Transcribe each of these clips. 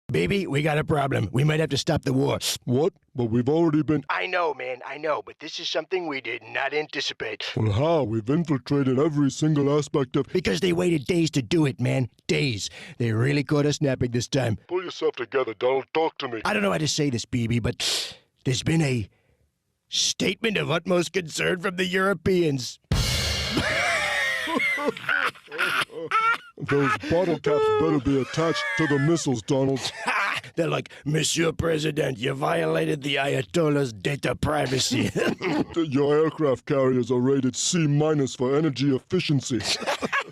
Baby, we got a problem. We might have to stop the war. What? But we've already been... I know, man, I know, but this is something we did not anticipate. Well, how? We've infiltrated every single aspect of... Because they waited days to do it, man. Days. They really caught us napping this time. Pull yourself together, Donald. Talk to me. I don't know how to say this, BB, but there's been a statement of utmost concern from the Europeans. Those bottle caps better be attached to the missiles, Donald. They're like, Monsieur President, you violated the Ayatollah's data privacy. Your aircraft carriers are rated C- for energy efficiency.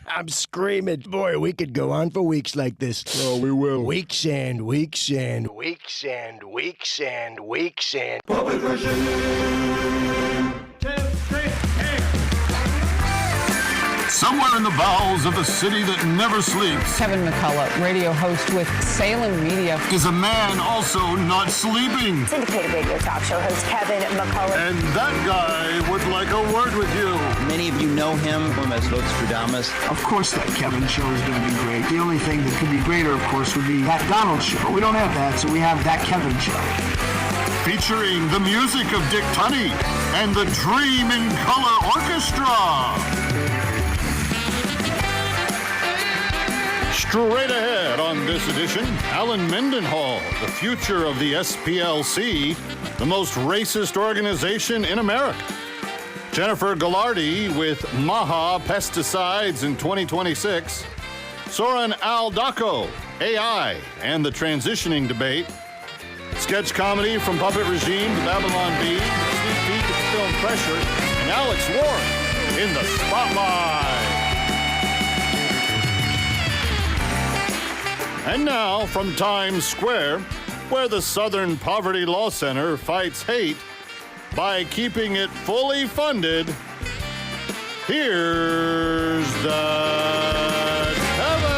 I'm screaming. Boy, we could go on for weeks like this. Oh, we will. Weeks and weeks and weeks and weeks and weeks and... Public regime. 2, 3, air. Somewhere in the bowels of a city that never sleeps Kevin McCullough, radio host with Salem Media, is a man also not sleeping. Syndicated radio talk show host Kevin McCullough. And that guy would like a word with you. Many of you know him as Nostradamus. Of course that Kevin show is going to be great. The only thing that could be greater, of course, would be that Donald show. But we don't have that, so we have that Kevin show. Featuring the music of Dick Tunney and the Dream in Color Orchestra. Straight ahead on this edition, Alan Mendenhall, the future of the SPLC, the most racist organization in America. Jennifer Galardi with Maha Pesticides in 2026. Soren Aldaco, AI, and the transitioning debate. Sketch comedy from Puppet Regime to Babylon Bee, sneak peek at film Pressure, and Alex Warren in the spotlight. And now, from Times Square, where the Southern Poverty Law Center fights hate by keeping it fully funded, here's the Kevin!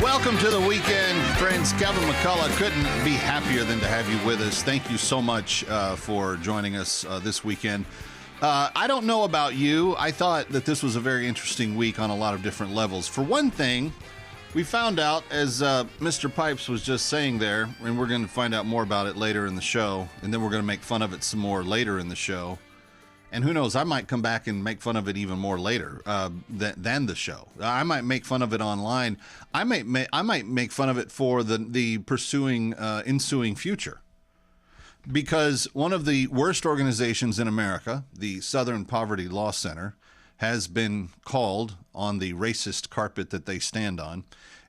Welcome to the weekend, friends. Kevin McCullough couldn't be happier than to have you with us. Thank you so much for joining us this weekend. I don't know about you. I thought that this was a very interesting week on a lot of different levels. For one thing, we found out, as Mr. Pipes was just saying there, and we're going to find out more about it later in the show, and then we're going to make fun of it some more later in the show. And who knows, I might come back and make fun of it even more later than the show. I might make fun of it online. I might make fun of it for the ensuing future. Because one of the worst organizations in America, the Southern Poverty Law Center, has been called on the racist carpet that they stand on.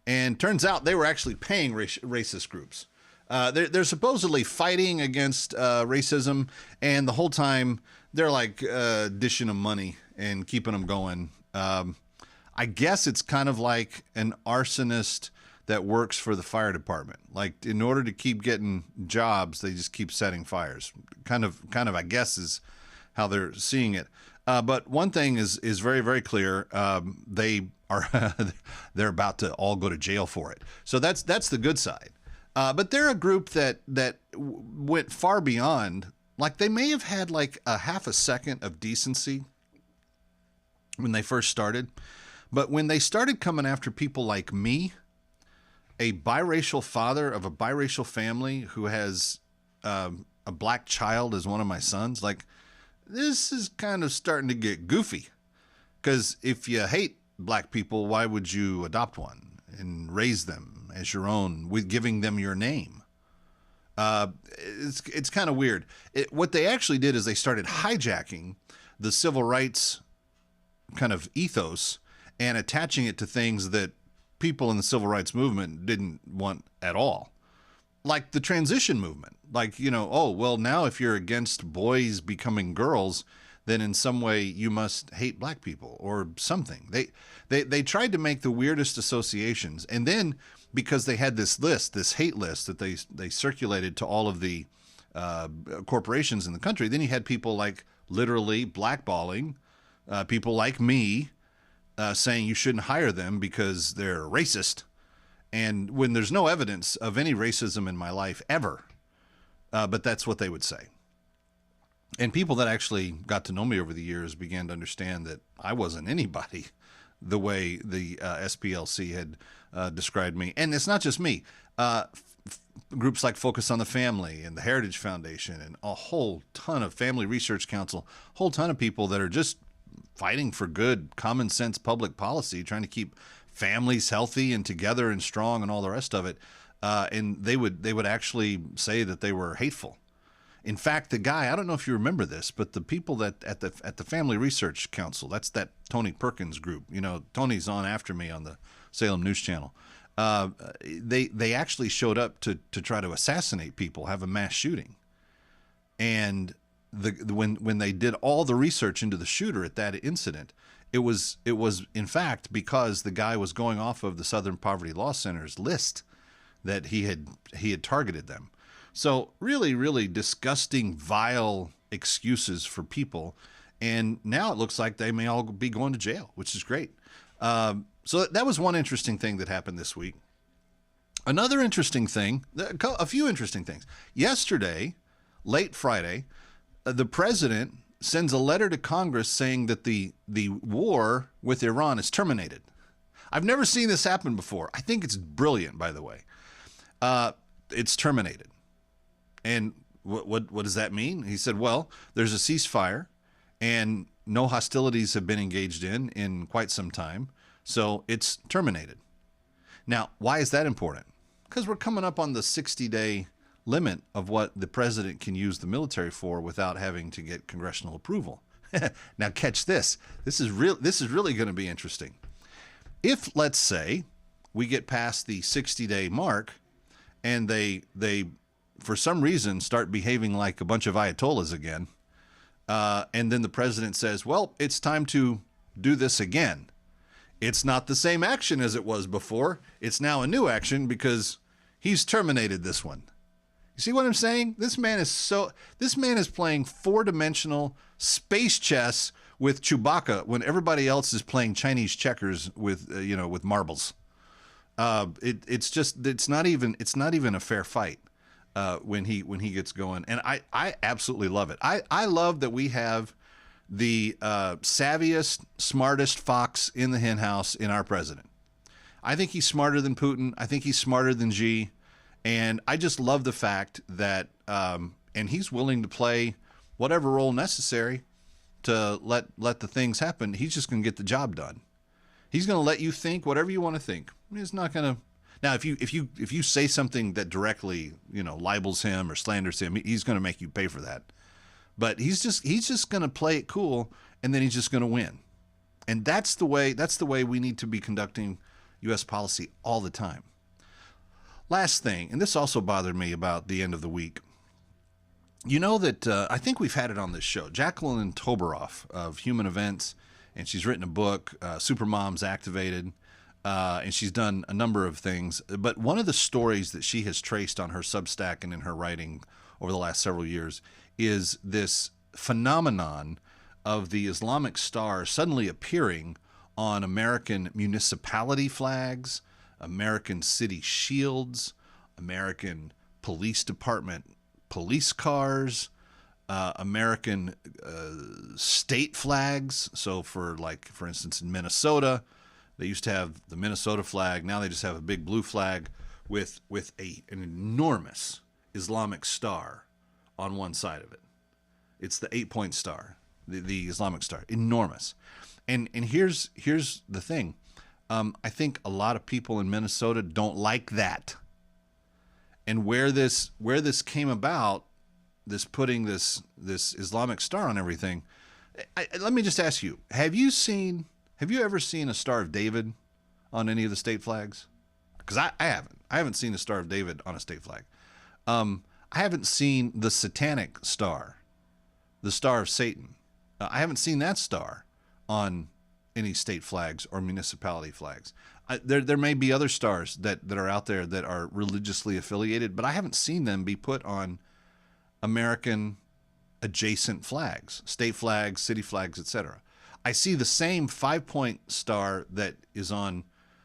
And turns out they were actually paying racist groups. They're supposedly fighting against racism, and the whole time they're like dishing them money and keeping them going. I guess it's kind of like an arsonist that works for the fire department. Like, in order to keep getting jobs, they just keep setting fires. Kind of, I guess, is how they're seeing it. But one thing is very, very clear. They are they're about to all go to jail for it. So that's the good side. But they're a group that went far beyond. Like, they may have had like a half a second of decency when they first started. But when they started coming after people like me, a biracial father of a biracial family who has a black child as one of my sons, like, this is kind of starting to get goofy. Because if you hate black people, why would you adopt one and raise them as your own with giving them your name? It's kind of weird. What they actually did is they started hijacking the civil rights kind of ethos and attaching it to things that people in the civil rights movement didn't want at all. Like the transition movement. Like, oh, well, now if you're against boys becoming girls, then in some way you must hate black people or something. They tried to make the weirdest associations. And then because they had this list, this hate list that they circulated to all of the corporations in the country, then you had people like literally blackballing people like me, saying you shouldn't hire them because they're racist. And when there's no evidence of any racism in my life ever, but that's what they would say. And people that actually got to know me over the years began to understand that I wasn't anybody the way the SPLC had described me. And it's not just me. Groups like Focus on the Family and the Heritage Foundation and a whole ton of Family Research Council, a whole ton of people that are just fighting for good, common sense public policy, trying to keep families healthy and together and strong and all the rest of it. And they would actually say that they were hateful. In fact, the guy, I don't know if you remember this, but the people that at the Family Research Council, that's that Tony Perkins group. You know, Tony's on after me on the Salem News Channel. They actually showed up to try to assassinate people, have a mass shooting. And when they did all the research into the shooter at that incident, it was in fact because the guy was going off of the Southern Poverty Law Center's list that he had targeted them. So really, really disgusting, vile excuses for people. And now it looks like they may all be going to jail, which is great. So that was one interesting thing that happened this week. Another interesting thing, a few interesting things. Yesterday, late Friday, the president sends a letter to Congress saying that the war with Iran is terminated. I've never seen this happen before. I think it's brilliant, by the way. It's terminated. And what does that mean? He said, well, there's a ceasefire and no hostilities have been engaged in quite some time. So it's terminated. Now, why is that important? Because we're coming up on the 60-day limit of what the president can use the military for without having to get congressional approval. Now, catch this. This is really going to be interesting. If, let's say, we get past the 60-day mark and they for some reason start behaving like a bunch of ayatollahs again, and then the president says, well, it's time to do this again. It's not the same action as it was before. It's now a new action because he's terminated this one. You see what I'm saying? This man is playing four-dimensional space chess with Chewbacca when everybody else is playing Chinese checkers with with marbles. It's not even a fair fight when he gets going. And I absolutely love it. I love that we have the savviest, smartest fox in the hen house in our president. I think he's smarter than Putin. I think he's smarter than Xi. And I just love the fact that, and he's willing to play whatever role necessary to let the things happen. He's just going to get the job done. He's going to let you think whatever you want to think. He's not going to. Now, if you say something that directly, libels him or slanders him, he's going to make you pay for that. But he's just going to play it cool, and then he's just going to win. And that's the way we need to be conducting U.S. policy all the time. Last thing, and this also bothered me about the end of the week. You know that I think we've had it on this show. Jacqueline Toberoff of Human Events, and she's written a book, Supermoms Activated, and she's done a number of things. But one of the stories that she has traced on her Substack and in her writing over the last several years is this phenomenon of the Islamic Star suddenly appearing on American municipality flags, American city shields, American police department police cars, American state flags. So for instance, in Minnesota, they used to have the Minnesota flag. Now they just have a big blue flag with an enormous Islamic star on one side of it. It's the 8-point star, the Islamic star, enormous. And here's the thing. I think a lot of people in Minnesota don't like that. And where this came about, this putting this Islamic star on everything. Let me just ask you: Have you ever seen a Star of David on any of the state flags? Because I haven't. I haven't seen a Star of David on a state flag. I haven't seen the Satanic Star, the Star of Satan. I haven't seen that star on any state flags or municipality flags. There may be other stars that are out there that are religiously affiliated, but I haven't seen them be put on American adjacent flags, state flags, city flags, etc. I see the same 5-point star that is on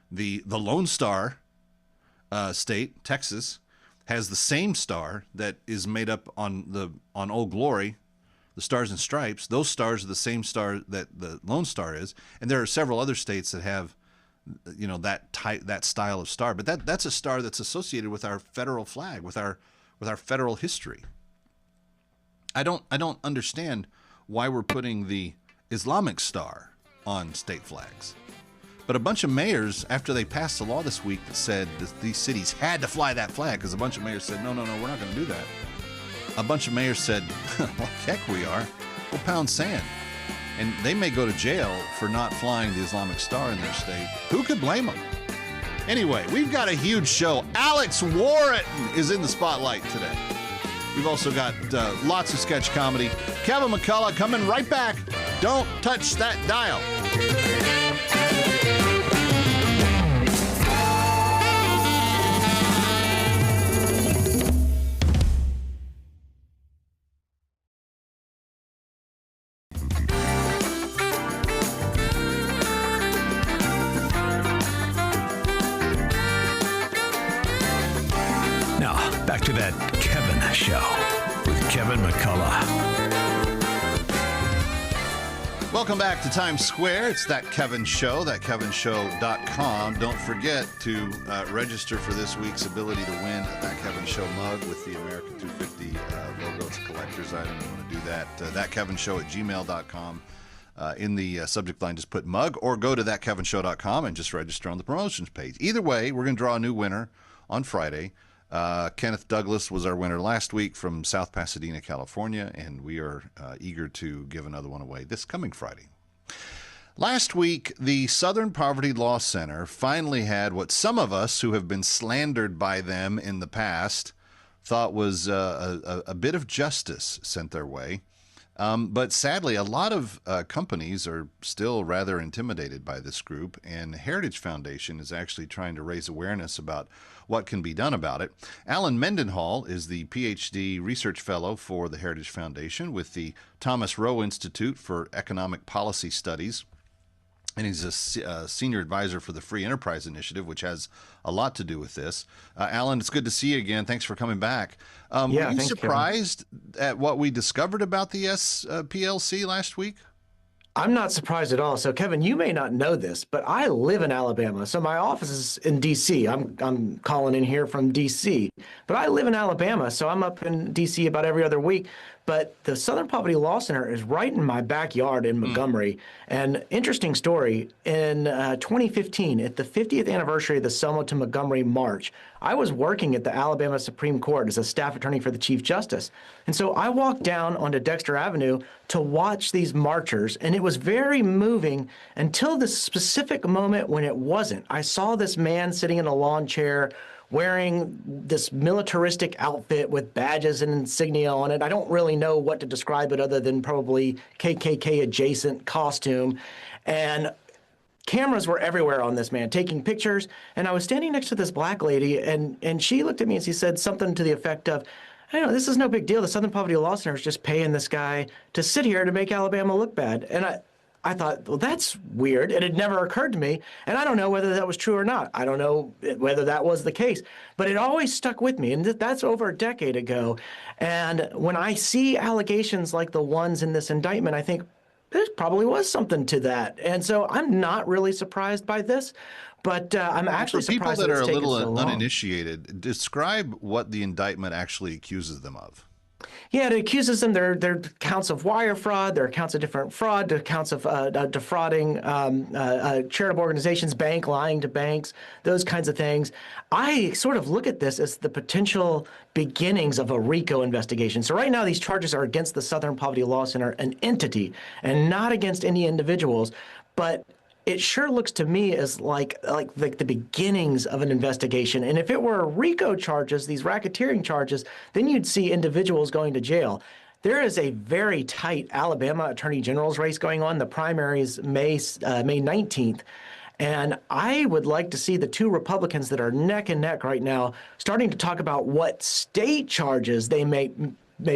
the Lone Star state, Texas, has the same star that is made up on Old Glory, the Stars and Stripes. Those stars are the same star that the Lone Star is, and there are several other states that have, that style of star. But that's a star that's associated with our federal flag, with our federal history. I don't understand why we're putting the Islamic star on state flags. But a bunch of mayors, after they passed a law this week that said that these cities had to fly that flag, because a bunch of mayors said, no, we're not going to do that. A bunch of mayors said, well, heck we are. We'll pound sand. And they may go to jail for not flying the Islamic star in their state. Who could blame them? Anyway, we've got a huge show. Alex Warren is in the spotlight today. We've also got lots of sketch comedy. Kevin McCullough coming right back. Don't touch that dial. Now, back to that Kevin Show with Kevin McCullough. Welcome back to Times Square. It's That Kevin Show, thatkevinshow.com. Don't forget to register for this week's ability to win a That Kevin Show mug with the American 250 logo. It's a collector's item. You want to do that. thatkevinshow@gmail.com. In the subject line, just put mug, or go to thatkevinshow.com and just register on the promotions page. Either way, we're going to draw a new winner on Friday. Kenneth Douglas was our winner last week from South Pasadena, California, and we are eager to give another one away this coming Friday. Last week, the Southern Poverty Law Center finally had what some of us who have been slandered by them in the past thought was a bit of justice sent their way. But sadly, a lot of companies are still rather intimidated by this group, and Heritage Foundation is actually trying to raise awareness about what can be done about it. Alan Mendenhall is the PhD research fellow for the Heritage Foundation with the Thomas Rowe Institute for Economic Policy Studies. And he's a senior advisor for the Free Enterprise Initiative, which has a lot to do with this. Alan, it's good to see you again. Thanks for coming back. Were you surprised at what we discovered about the SPLC last week? I'm not surprised at all. So, Kevin, you may not know this, but I live in Alabama. So my office is in D.C. I'm calling in here from D.C. But I live in Alabama, so I'm up in D.C. about every other week. But the Southern Poverty Law Center is right in my backyard in Montgomery. And interesting story, in 2015, at the 50th anniversary of the Selma to Montgomery March, I was working at the Alabama Supreme Court as a staff attorney for the Chief Justice. And so I walked down onto Dexter Avenue to watch these marchers, and it was very moving until the specific moment when it wasn't. I saw this man sitting in a lawn chair wearing this militaristic outfit with badges and insignia on it. I don't really know what to describe it other than probably KKK adjacent costume. And cameras were everywhere on this man, taking pictures. And I was standing next to this black lady, and she looked at me and she said something to the effect of, I know, this is no big deal. The Southern Poverty Law Center is just paying this guy to sit here to make Alabama look bad. And I thought, well, that's weird. It had never occurred to me. And I don't know whether that was true or not. I don't know whether that was the case. But it always stuck with me. And that's over a decade ago. And when I see allegations like the ones in this indictment, I think there probably was something to that. And so I'm not really surprised by this. But I'm actually surprised that it's taken so long. For people that are a little uninitiated, describe what the indictment actually accuses them of. Yeah, it accuses them. There are counts of wire fraud. There are counts of different fraud. There are counts of defrauding charitable organizations, lying to banks, those kinds of things. I sort of look at this as the potential beginnings of a RICO investigation. So right now, these charges are against the Southern Poverty Law Center, an entity, and not against any individuals. But it sure looks to me as like the beginnings of an investigation. And if it were RICO charges, these racketeering charges, then you'd see individuals going to jail. There is a very tight Alabama Attorney General's race going on. The primary is May 19th. And I would like to see the two Republicans that are neck and neck right now starting to talk about what state charges they may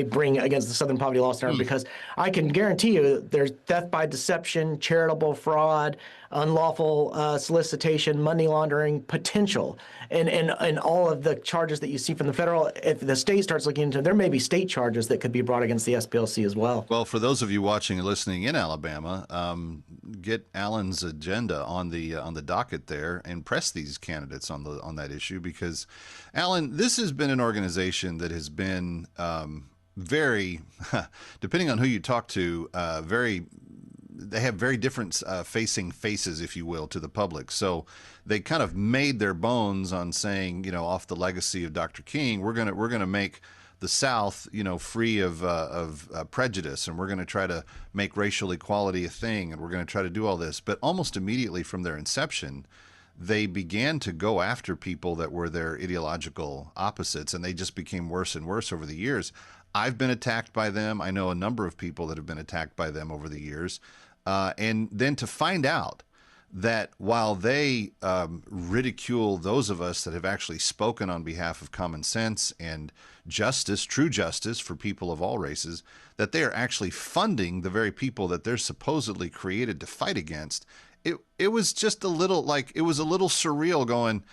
bring against the Southern Poverty Law Center, because I can guarantee you there's theft by deception, charitable fraud, unlawful solicitation, money laundering potential, and all of the charges that you see from the federal. If the state starts looking into it, there may be state charges that could be brought against the SPLC as well. Well, for those of you watching and listening in Alabama, get Alan's agenda on the docket there and press these candidates on that issue, because, Alan, this has been an organization that has been very, depending on who you talk to, they have very different facing faces, if you will, to the public. So they kind of made their bones on saying, you know, off the legacy of Dr. King, we're gonna make the South, you know, free of prejudice, and we're going to try to make racial equality a thing, and we're going to try to do all this. But almost immediately from their inception, they began to go after people that were their ideological opposites, and they just became worse and worse over the years. I've been attacked by them. I know a number of people that have been attacked by them over the years. And then to find out that while they ridicule those of us that have actually spoken on behalf of common sense and justice, true justice for people of all races, that they are actually funding the very people that they're supposedly created to fight against, it was just a little like, it was a little surreal going,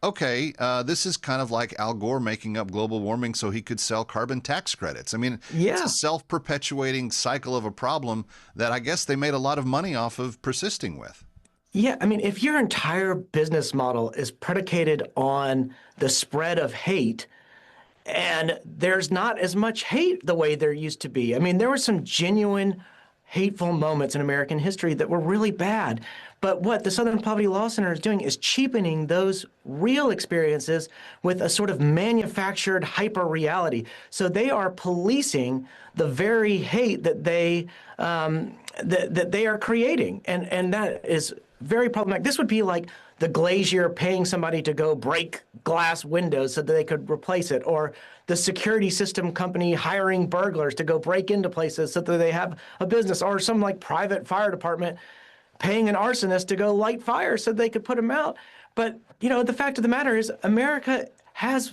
okay, this is kind of like Al Gore making up global warming so he could sell carbon tax credits. I mean, It's a self-perpetuating cycle of a problem that I guess they made a lot of money off of persisting with. Yeah, I mean, if your entire business model is predicated on the spread of hate, and there's not as much hate the way there used to be. I mean, there were some genuine hateful moments in American history that were really bad. But what the Southern Poverty Law Center is doing is cheapening those real experiences with a sort of manufactured hyper reality. So they are policing the very hate that they are creating, and that is very problematic. This would be like the glazier paying somebody to go break glass windows so that they could replace it, or the security system company hiring burglars to go break into places so that they have a business, or some like private fire department paying an arsonist to go light fires so they could put them out. But, you know, the fact of the matter is America has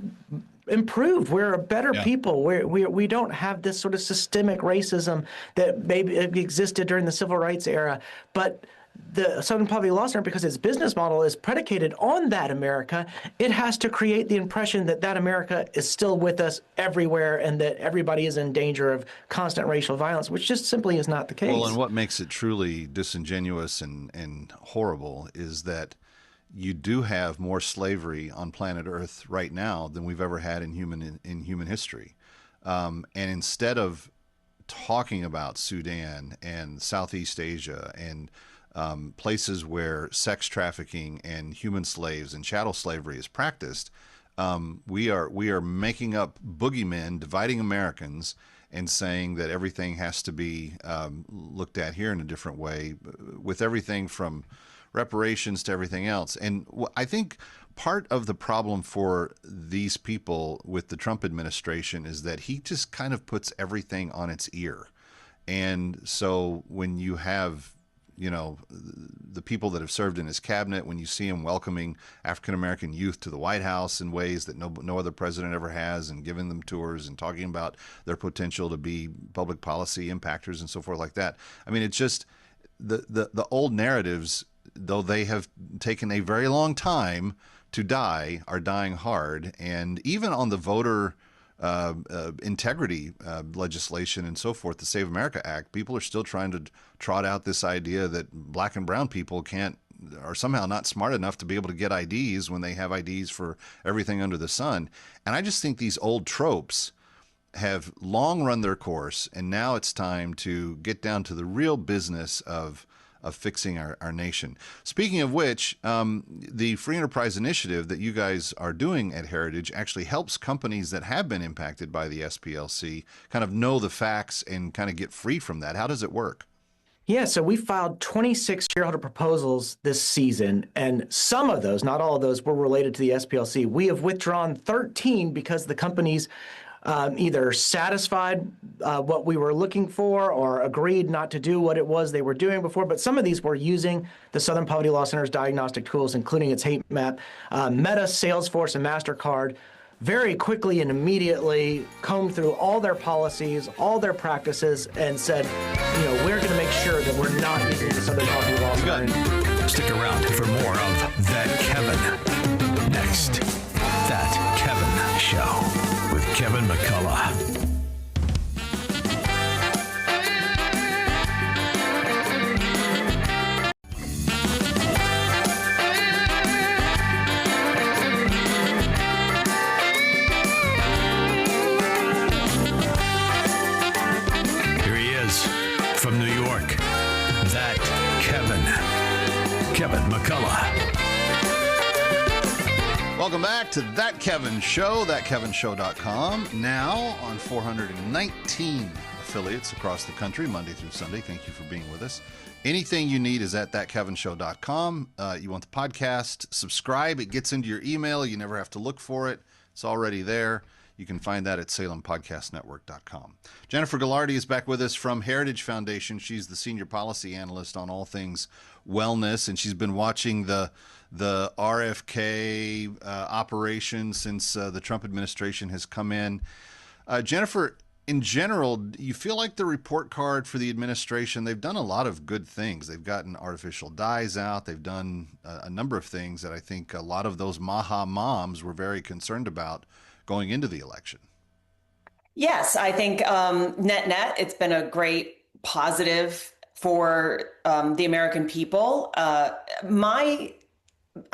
improved. We're a better people. We don't have this sort of systemic racism that maybe existed during the civil rights era. But the Southern Poverty Law Center, because its business model is predicated on that America, it has to create the impression that that America is still with us everywhere and that everybody is in danger of constant racial violence, which just simply is not the case. Well, and what makes it truly disingenuous and horrible is that you do have more slavery on planet Earth right now than we've ever had in human history. And instead of talking about Sudan and Southeast Asia and places where sex trafficking and human slaves and chattel slavery is practiced, we are making up boogeymen, dividing Americans, and saying that everything has to be looked at here in a different way, with everything from reparations to everything else. And I think part of the problem for these people with the Trump administration is that he just kind of puts everything on its ear. And so when you have, you know, the people that have served in his cabinet, when you see him welcoming African-American youth to the White House in ways that no other president ever has, and giving them tours and talking about their potential to be public policy impactors and so forth like that. I mean, it's just the old narratives, though they have taken a very long time to die, are dying hard. And even on the voter integrity legislation and so forth, the Save America Act, people are still trying to trot out this idea that black and brown people are somehow not smart enough to be able to get IDs when they have IDs for everything under the sun. And I just think these old tropes have long run their course, and now it's time to get down to the real business of fixing our nation. Speaking of which, the Free Enterprise Initiative that you guys are doing at Heritage actually helps companies that have been impacted by the SPLC kind of know the facts and kind of get free from that. How does it work? Yeah, so we filed 26 shareholder proposals this season, and some of those, not all of those, were related to the SPLC. We have withdrawn 13 because the companies either satisfied what we were looking for or agreed not to do what it was they were doing before. But some of these were using the Southern Poverty Law Center's diagnostic tools, including its hate map, Meta, Salesforce, and MasterCard, very quickly and immediately combed through all their policies, all their practices, and said, you know, we're going to make sure that we're not using the Southern Poverty Law Center. Stick around for more of That Kevin. Next, That Kevin Show with Kevin McCullough. From New York, That Kevin McCullough. Welcome back to That Kevin Show, thatkevinshow.com. Now on 419 affiliates across the country, Monday through Sunday. Thank you for being with us. Anything you need is at thatkevinshow.com. You want the podcast, subscribe. It gets into your email. You never have to look for it. It's already there. You can find that at SalemPodcastNetwork.com. Jennifer Galardi is back with us from Heritage Foundation. She's the senior policy analyst on all things wellness, and she's been watching the RFK operation since the Trump administration has come in. Jennifer, in general, do you feel like the report card for the administration, they've done a lot of good things. They've gotten artificial dyes out. They've done a number of things that I think a lot of those Maha moms were very concerned about going into the election. Yes, I think net, it's been a great positive for the American people. I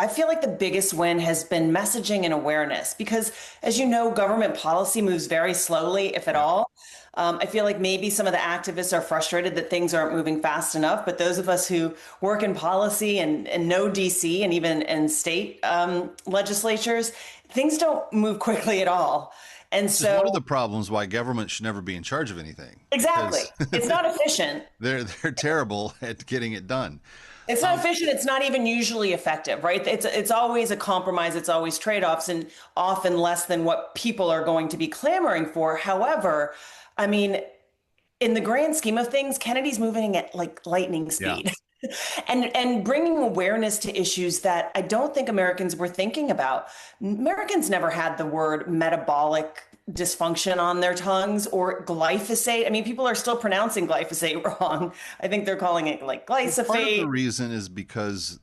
feel like the biggest win has been messaging and awareness because, as you know, government policy moves very slowly, if at all. I feel like maybe some of the activists are frustrated that things aren't moving fast enough, but those of us who work in policy and know DC and even in state legislatures, things don't move quickly at all. And so one of the problems why government should never be in charge of anything. Exactly. It's not efficient. They're terrible at getting it done. It's not efficient. It's not even usually effective, right? It's always a compromise. It's always trade-offs and often less than what people are going to be clamoring for. However, I mean, in the grand scheme of things, Kennedy's moving at like lightning speed. Yeah. and bringing awareness to issues that I don't think Americans were thinking about. Americans never had the word metabolic dysfunction on their tongues or glyphosate. I mean, people are still pronouncing glyphosate wrong. I think they're calling it like glyphosate. Part of the reason is because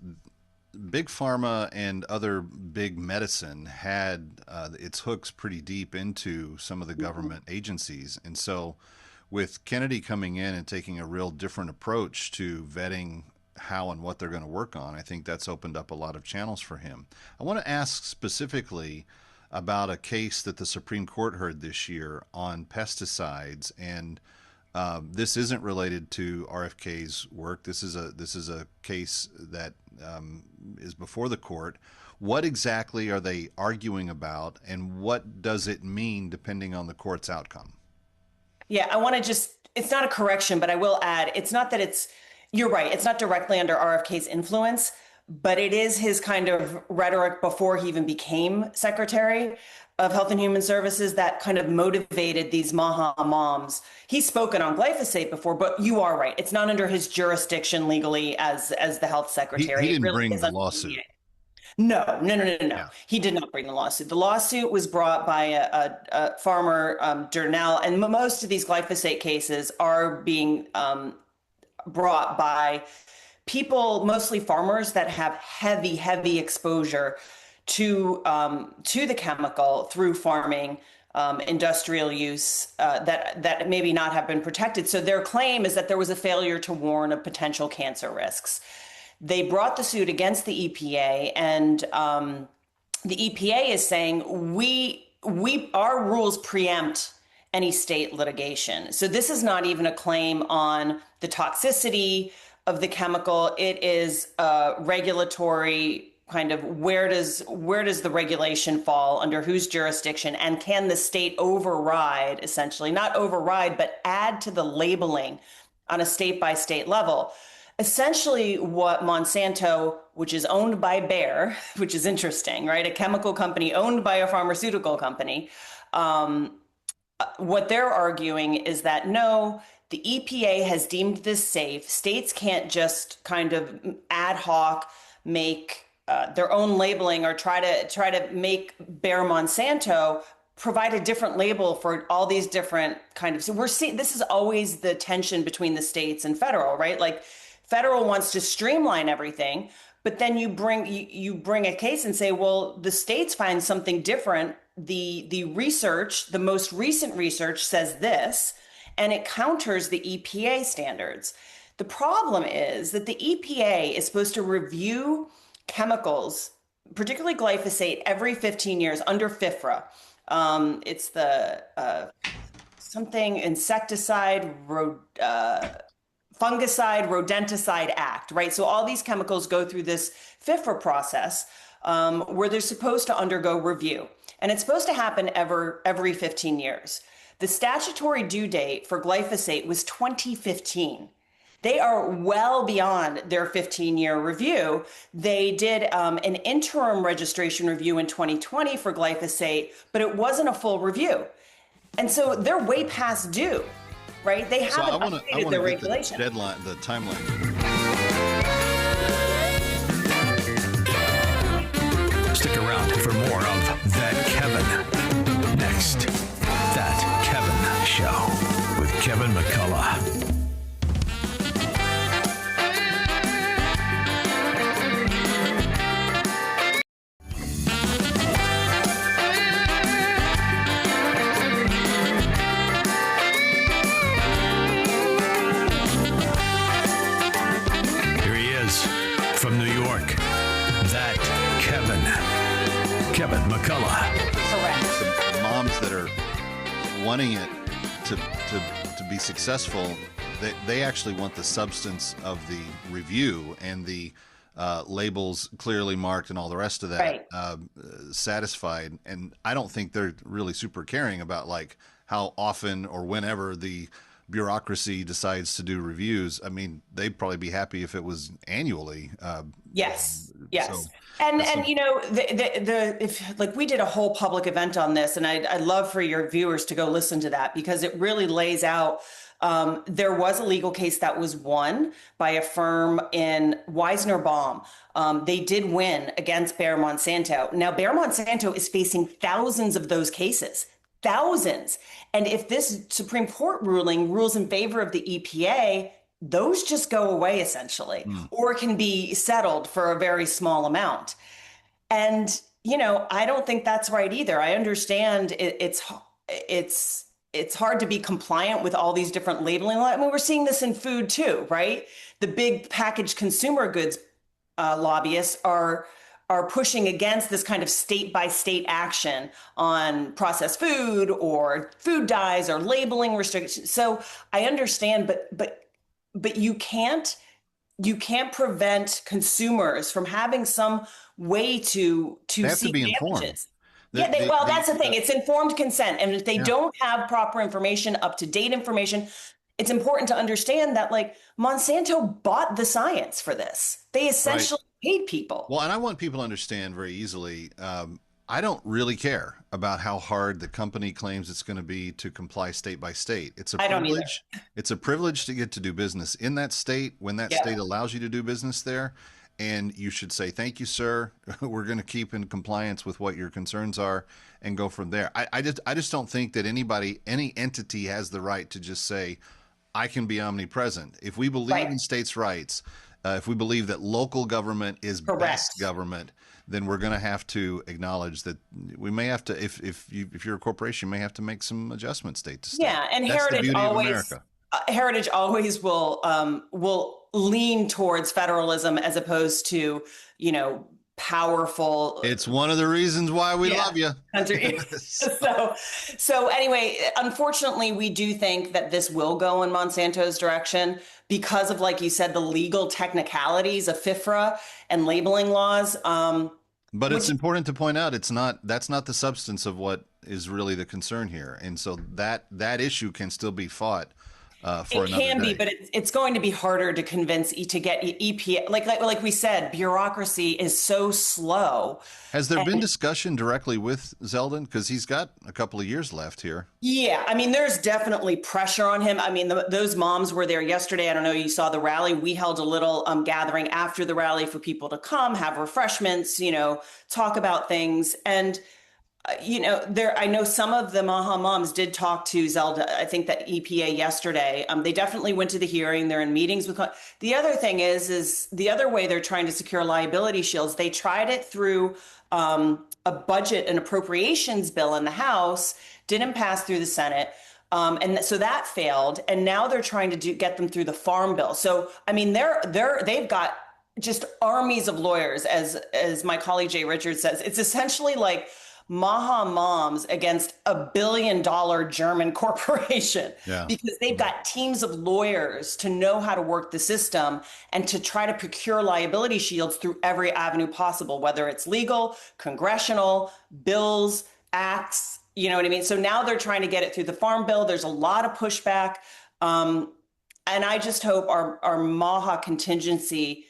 Big Pharma and other big medicine had its hooks pretty deep into some of the government agencies. And so with Kennedy coming in and taking a real different approach to vetting how and what they're going to work on, I think that's opened up a lot of channels for him. I want to ask specifically about a case that the Supreme Court heard this year on pesticides, and this isn't related to RFK's work. This is a case that is before the court. What exactly are they arguing about, and what does it mean depending on the court's outcome? Yeah, I want to it's not a correction, but I will add, it's not that you're right, it's not directly under RFK's influence, but it is his kind of rhetoric before he even became Secretary of Health and Human Services that kind of motivated these Maha moms. He's spoken on glyphosate before, but you are right. It's not under his jurisdiction legally as the health secretary. He didn't bring the lawsuit. No. Yeah. He did not bring the lawsuit. The lawsuit was brought by a farmer, Durnell, and most of these glyphosate cases are being brought by people, mostly farmers that have heavy exposure to the chemical through farming, industrial use that maybe not have been protected. So their claim is that there was a failure to warn of potential cancer risks. They brought the suit against the EPA, and the EPA is saying our rules preempt any state litigation. So this is not even a claim on the toxicity of the chemical. It is regulatory kind of where does the regulation fall, under whose jurisdiction, and can the state override, essentially not override, but add to the labeling on a state by state level. Essentially what Monsanto, which is owned by Bayer, which is interesting, right? A chemical company owned by a pharmaceutical company. What they're arguing is that no, the EPA has deemed this safe. States can't just kind of ad hoc make their own labeling or try to make Bayer Monsanto provide a different label for all these different kind of. So we're seeing this is always the tension between the states and federal, right? Like Federal wants to streamline everything, but then you bring a case and say, well, the states find something different. The research, the most recent research says this, and it counters the EPA standards. The problem is that the EPA is supposed to review chemicals, particularly glyphosate, every 15 years under FIFRA. It's the something insecticide, Fungicide, Rodenticide Act, right? So all these chemicals go through this FIFRA process where they're supposed to undergo review. And it's supposed to happen every 15 years. The statutory due date for glyphosate was 2015. They are well beyond their 15-year review. They did an interim registration review in 2020 for glyphosate, but it wasn't a full review. And so they're way past due, right? They haven't updated their regulation. The deadline, the timeline. Stick around for more of That Kevin. Next, That Kevin Show with Kevin McCullough. From New York, That Kevin McCullough. Correct. The moms that are wanting it to be successful, they actually want the substance of the review and the labels clearly marked and all the rest of that satisfied. And I don't think they're really super caring about like how often or whenever the bureaucracy decides to do reviews. I mean, they'd probably be happy if it was annually. Yes. So And you know, if like we did a whole public event on this, and I'd love for your viewers to go listen to that because it really lays out. There was a legal case that was won by a firm in Weisner-Baum. They did win against Bayer Monsanto. Now, Bayer Monsanto is facing thousands of those cases. Thousands. And if this Supreme Court ruling rules in favor of the EPA, those just go away essentially, or can be settled for a very small amount. And, you know, I don't think that's right either. I understand it's hard to be compliant with all these different labeling. I mean, we're seeing this in food too, right? The big packaged consumer goods lobbyists are pushing against this kind of state-by-state action on processed food or food dyes or labeling restrictions. So I understand, but you can't prevent consumers from having some way to seek damages. That's the thing. It's informed consent. And if they don't have proper information, up-to-date information, it's important to understand that like Monsanto bought the science for this. They essentially paid people. Well, and I want people to understand very easily, I don't really care about how hard the company claims it's going to be to comply state by state. It's a privilege. It's a privilege to get to do business in that state when that state allows you to do business there. And you should say, thank you, sir. We're going to keep in compliance with what your concerns are and go from there. I just don't think that any entity has the right to just say, I can be omnipresent. If we believe in states' rights, if we believe that local government is best government, then we're going to have to acknowledge that we may have to, if you're a corporation, you may have to make some adjustments state to state. Yeah, and That's Heritage always will lean towards federalism as opposed to, you know, powerful. It's one of the reasons why we love you. So anyway, unfortunately, we do think that this will go in Monsanto's direction because of, like you said, the legal technicalities of FIFRA and labeling laws. But it's important to point out that's not the substance of what is really the concern here. And so that issue can still be fought. It can be, but it's going to be harder to convince to get EPA. Like we said, bureaucracy is so slow. Has there been discussion directly with Zeldin? Because he's got a couple of years left here. Yeah, I mean, there's definitely pressure on him. I mean, those moms were there yesterday. I don't know, you saw the rally. We held a little gathering after the rally for people to come, have refreshments, you know, talk about things. And I know some of the Maha moms did talk to Zelda, I think that EPA yesterday. They definitely went to the hearing. They're in meetings with. The other thing is the other way they're trying to secure liability shields. They tried it through a budget and appropriations bill in the House, didn't pass through the Senate. So that failed. And now they're trying to get them through the Farm Bill. So, I mean, they've got just armies of lawyers, as my colleague Jay Richards says. It's essentially like Maha moms against $1 billion German corporation, because they've got teams of lawyers to know how to work the system and to try to procure liability shields through every avenue possible, whether it's legal, congressional, bills, acts, you know what I mean? So now they're trying to get it through the Farm Bill. There's a lot of pushback. And I just hope our Maha contingency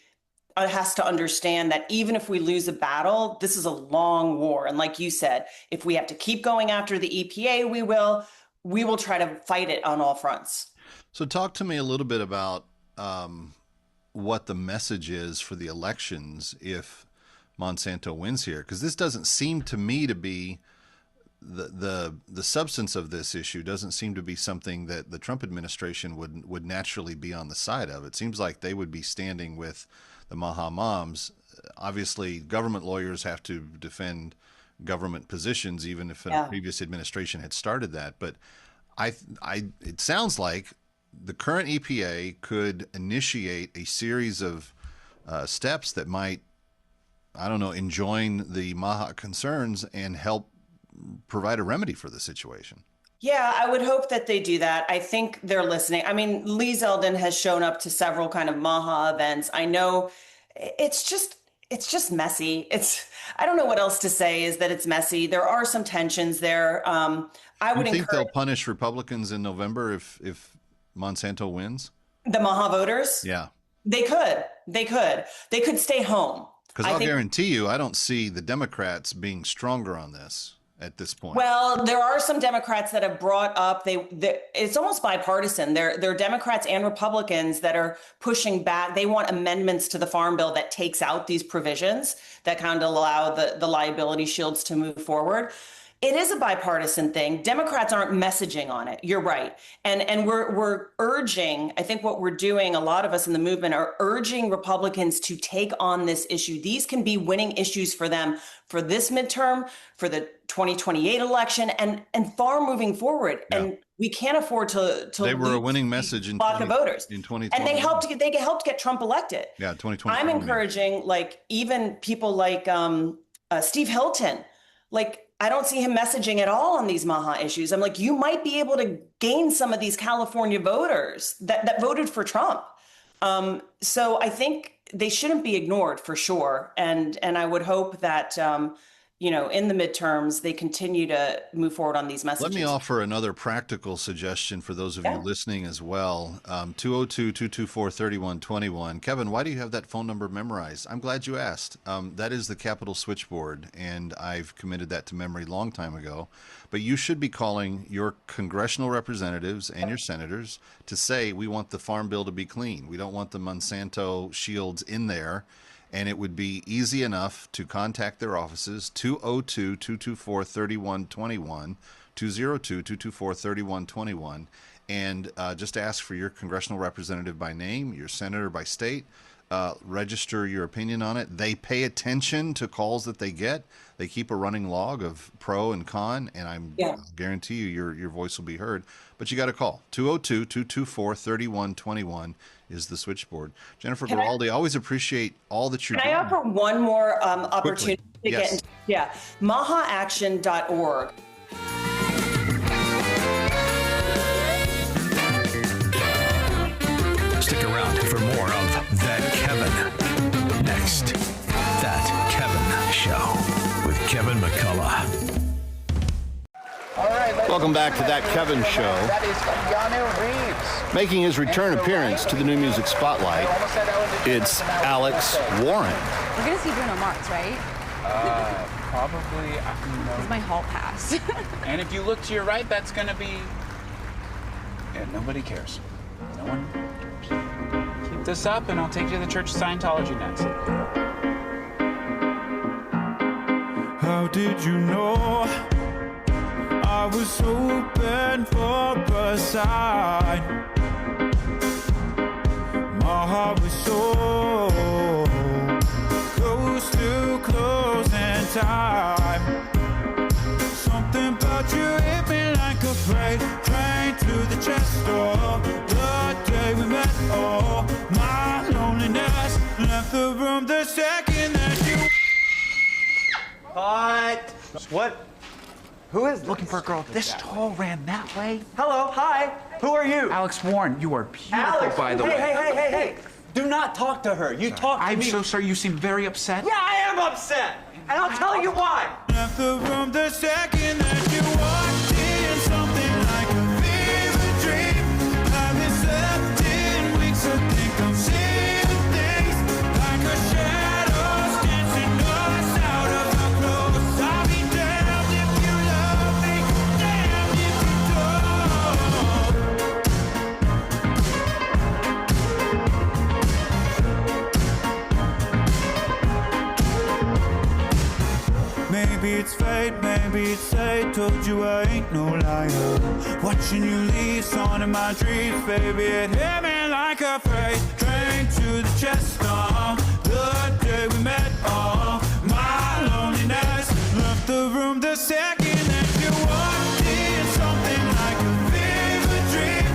has to understand that even if we lose a battle, this is a long war. And like you said, if we have to keep going after the EPA, we will try to fight it on all fronts. So talk to me a little bit about what the message is for the elections if Monsanto wins here, because this doesn't seem to me to be the substance of this issue doesn't seem to be something that the Trump administration would naturally be on the side of. It seems like they would be standing with the Maha moms. Obviously, government lawyers have to defend government positions, even if a previous administration had started that. But it sounds like the current EPA could initiate a series of steps that might, enjoin the Maha concerns and help provide a remedy for the situation. Yeah, I would hope that they do that. I think they're listening. I mean, Lee Zeldin has shown up to several kind of Maha events. I know it's just messy. I don't know what else to say, is that it's messy. There are some tensions there. I would think they'll punish Republicans in November if Monsanto wins? The Maha voters? Yeah. They could stay home. Because I'll guarantee you, I don't see the Democrats being stronger on this at this point. Well, there are some Democrats that have brought up, it's almost bipartisan. There are Democrats and Republicans that are pushing back. They want amendments to the Farm Bill that takes out these provisions that kind of allow the liability shields to move forward. It is a bipartisan thing. Democrats aren't messaging on it. You're right. And we're urging, I think what we're doing, a lot of us in the movement are urging Republicans to take on this issue. These can be winning issues for them for this midterm, for the 2028 election, and far moving forward. Yeah. And we can't afford to They were a winning message in voters in 2020. And they helped get Trump elected. Yeah, 2020. I'm encouraging, like, even people like Steve Hilton, like, I don't see him messaging at all on these Maha issues. I'm like, you might be able to gain some of these California voters that voted for Trump. So I think they shouldn't be ignored for sure. And I would hope that, in the midterms, they continue to move forward on these messages. Let me offer another practical suggestion for those of you listening as well. 202-224-3121. Kevin, why do you have that phone number memorized? I'm glad you asked. That is the Capitol switchboard, and I've committed that to memory a long time ago. But you should be calling your congressional representatives and your senators to say, we want the Farm Bill to be clean. We don't want the Monsanto shields in there. And it would be easy enough to contact their offices, 202-224-3121, 202-224-3121, and just ask for your congressional representative by name, your senator by state, register your opinion on it. They pay attention to calls that they get. They keep a running log of pro and con, and I guarantee you your voice will be heard. But you got to call. 202-224-3121 is the switchboard. Jennifer Galardi, always appreciate all that you're doing. Can I offer one more opportunity to get into? Yeah, mahaaction.org. Stick around for more of That Kevin. Next, That Kevin Show with Kevin McCullough. All right, welcome back to That Kevin Show. That is Keanu Reeves. Making his return appearance to the New Music Spotlight, it's Alex Warren. We're going to see Bruno Mars, right? Probably. It's my hall pass. And if you look to your right, that's going to be... Yeah, nobody cares. No one cares. Keep this up, and I'll take you to the Church of Scientology next. How did you know? I was hoping for a sign. My heart was so close to closing time. Something about you hit me like a freight train to the chest door. The day we met, oh, my loneliness left the room the second that you. What? Who is looking for a girl this tall ran that way? Hello, hi. Who are you? Alex Warren, you are beautiful, Alex, by the way. Hey. Do not talk to her. You talk to me. I'm so sorry, you seem very upset. Yeah, I am upset. And I'll tell you why. Left the room the second that you walked in. Something like a fever dream. Haven't slept in weeks. I think I'm seeing things like a shadow dancing us out of our clothes. I'll be damned if you love me, damned if you don't. Maybe it's fate, maybe it's fate. Told you I ain't no liar. Watching you leave, song in my dreams, baby. It hit me like a freight train to the chest. The day we met, my loneliness left the room the second that you walked in. Something like a fever dream.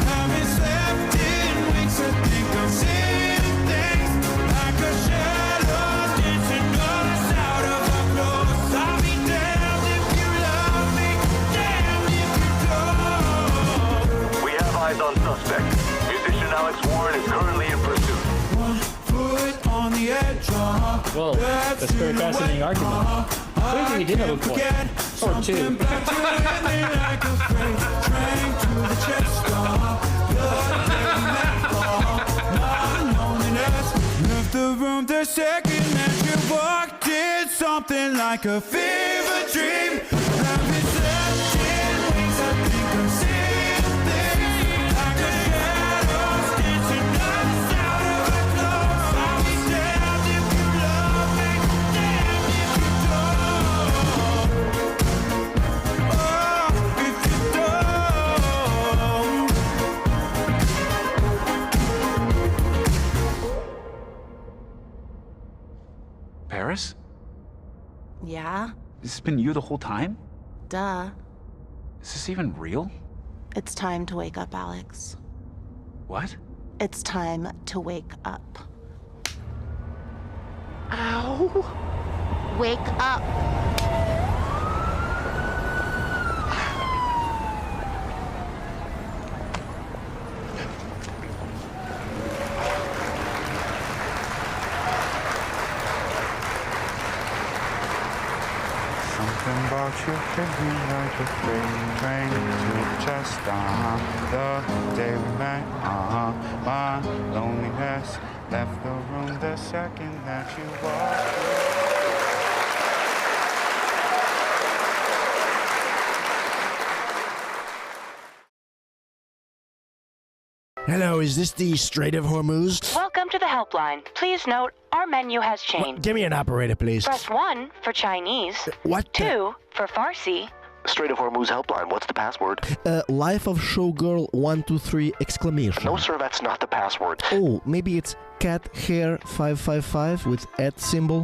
Haven't slept in weeks. I think I'm seeing things like a shadow dancing us out of our clothes. I'll be damned if you love me, damned if you don't. We have eyes on suspect. Musician Alex Warren is currently in pursuit. 1 foot on the edge. Well, that's a very fascinating argument. I think he did have a point. Or two. Left the room the second that you walked in. Something like a fever dream. Haven't slept in weeks. I think I'm seeing things like a shadow dancing us out of our clothes. I'll be damned if you love me, damned if you don't. Oh, if you don't. Paris? Yeah, This has been you the whole time? duh. Is this even real? It's time to wake up, Alex. What? It's time to wake up. Ow! Wake up. Something about you hit me like a freight train to the chest. The day we met, my loneliness left the room the second that you walked in. Hello, is this the Strait of Hormuz? Welcome to the helpline. Please note, our menu has changed. Give me an operator, please. Press 1 for Chinese. What? 2 for Farsi. Strait of Hormuz helpline, what's the password? Life of Showgirl 123 exclamation. No, sir, that's not the password. Oh, maybe it's cat hair 555 with @ symbol.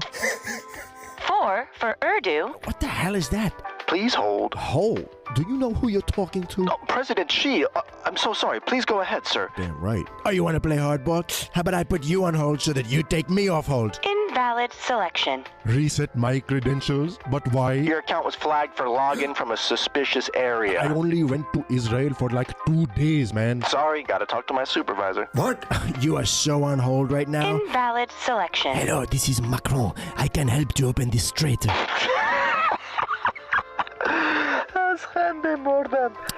4 for Urdu. What the hell is that? Please hold. Hold? Do you know who you're talking to? Oh, President Xi, I'm so sorry. Please go ahead, sir. Damn right. Oh, you want to play hardball? How about I put you on hold so that you take me off hold? Invalid selection. Reset my credentials, but why? Your account was flagged for login from a suspicious area. I only went to Israel for like 2 days, man. Sorry, gotta talk to my supervisor. What? You are so on hold right now. Invalid selection. Hello, this is Macron. I can help to open this strait.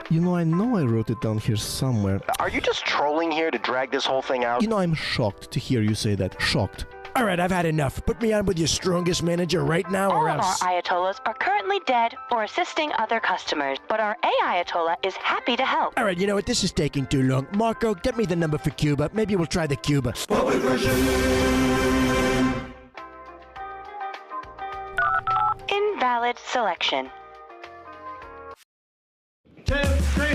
You know I wrote it down here somewhere. Are you just trolling here to drag this whole thing out? You know, I'm shocked to hear you say that. Shocked. All right, I've had enough. Put me on with your strongest manager right now or All of else. our Ayatollahs are currently dead or assisting other customers, but our Ayatollah is happy to help. All right, you know what? This is taking too long. Marco, get me the number for Cuba. Maybe we'll try the Cuba. solid selection. 2, 3,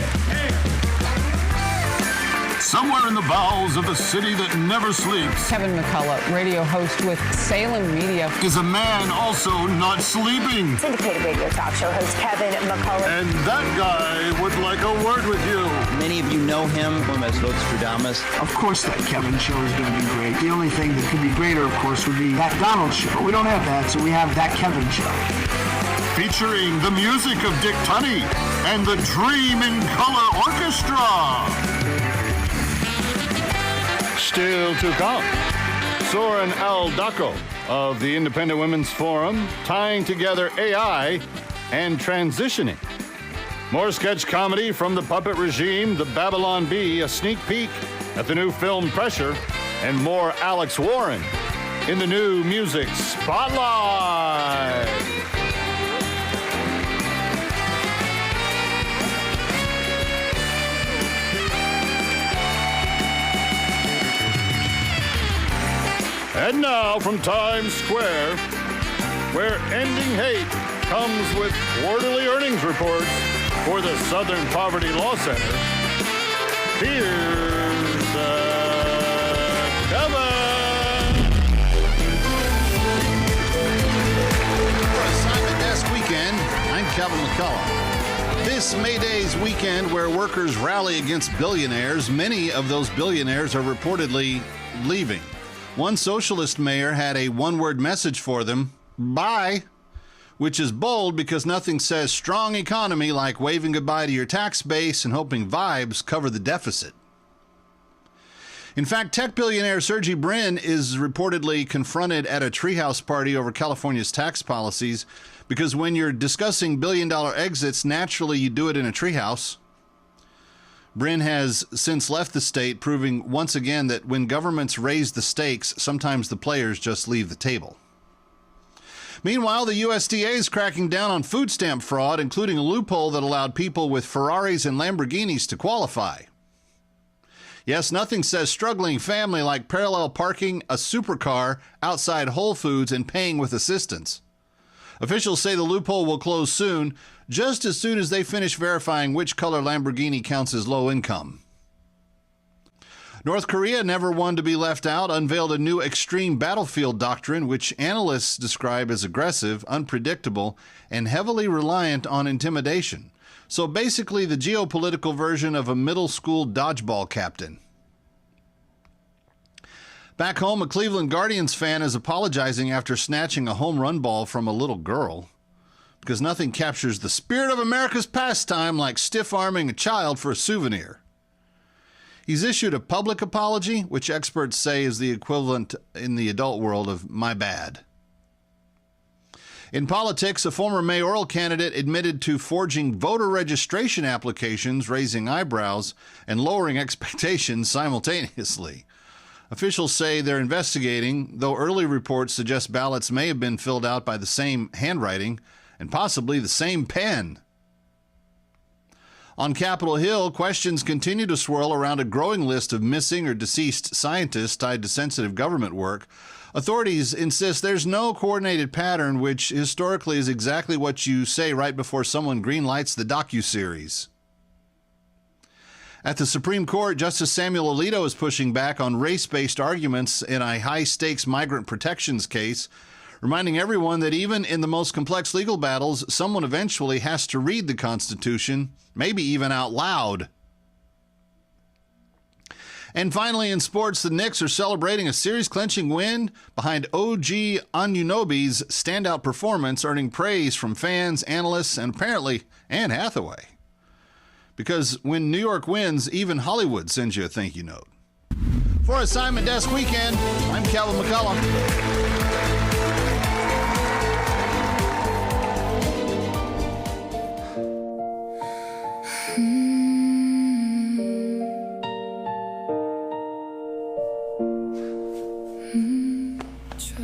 Somewhere in the bowels of a city that never sleeps Kevin McCullough, radio host with Salem Media, is a man also not sleeping. Syndicated radio talk show host Kevin McCullough. And that guy would like a word with you. Many of you know him as Nostradamus. Of course that Kevin show is going to be great. The only thing that could be greater, of course, would be that Donald show. But we don't have that, so we have that Kevin show. Featuring the music of Dick Tunney and the Dream in Color Orchestra. Still to come, Soren Aldaco of the Independent Women's Forum tying together AI and transitioning. More sketch comedy from the puppet regime, the Babylon Bee, a sneak peek at the new film Pressure, and more Alex Warren in the new Music Spotlight. And now from Times Square, where ending hate comes with quarterly earnings reports for the Southern Poverty Law Center, here's Kevin. For Assignment Desk Weekend, I'm Kevin McCullough. This May Day's weekend where workers rally against billionaires, many of those billionaires are reportedly leaving. One socialist mayor had a one-word message for them, bye, which is bold because nothing says strong economy like waving goodbye to your tax base and hoping vibes cover the deficit. In fact, tech billionaire Sergey Brin is reportedly confronted at a treehouse party over California's tax policies because when you're discussing billion-dollar exits, naturally you do it in a treehouse. Brin has since left the state, proving once again that when governments raise the stakes, sometimes the players just leave the table. Meanwhile, the USDA is cracking down on food stamp fraud, including a loophole that allowed people with Ferraris and Lamborghinis to qualify. Yes, nothing says struggling family like parallel parking a supercar outside Whole Foods and paying with assistance. Officials say the loophole will close soon, just as soon as they finish verifying which color Lamborghini counts as low income. North Korea, never one to be left out, unveiled a new extreme battlefield doctrine, which analysts describe as aggressive, unpredictable, and heavily reliant on intimidation. So basically the geopolitical version of a middle school dodgeball captain. Back home, a Cleveland Guardians fan is apologizing after snatching a home run ball from a little girl, because nothing captures the spirit of America's pastime like stiff-arming a child for a souvenir. He's issued a public apology, which experts say is the equivalent in the adult world of my bad. In politics, a former mayoral candidate admitted to forging voter registration applications, raising eyebrows and lowering expectations simultaneously. Officials say they're investigating, though early reports suggest ballots may have been filled out by the same handwriting and possibly the same pen. On Capitol Hill, questions continue to swirl around a growing list of missing or deceased scientists tied to sensitive government work. Authorities insist there's no coordinated pattern, which historically is exactly what you say right before someone greenlights the docuseries. At the Supreme Court, Justice Samuel Alito is pushing back on race-based arguments in a high-stakes migrant protections case, reminding everyone that even in the most complex legal battles, someone eventually has to read the Constitution, maybe even out loud. And finally, in sports, the Knicks are celebrating a series-clinching win behind OG Anunoby's standout performance, earning praise from fans, analysts, and apparently Anne Hathaway. Because when New York wins, even Hollywood sends you a thank you note. For Assignment Desk Weekend, I'm Kevin McCullough.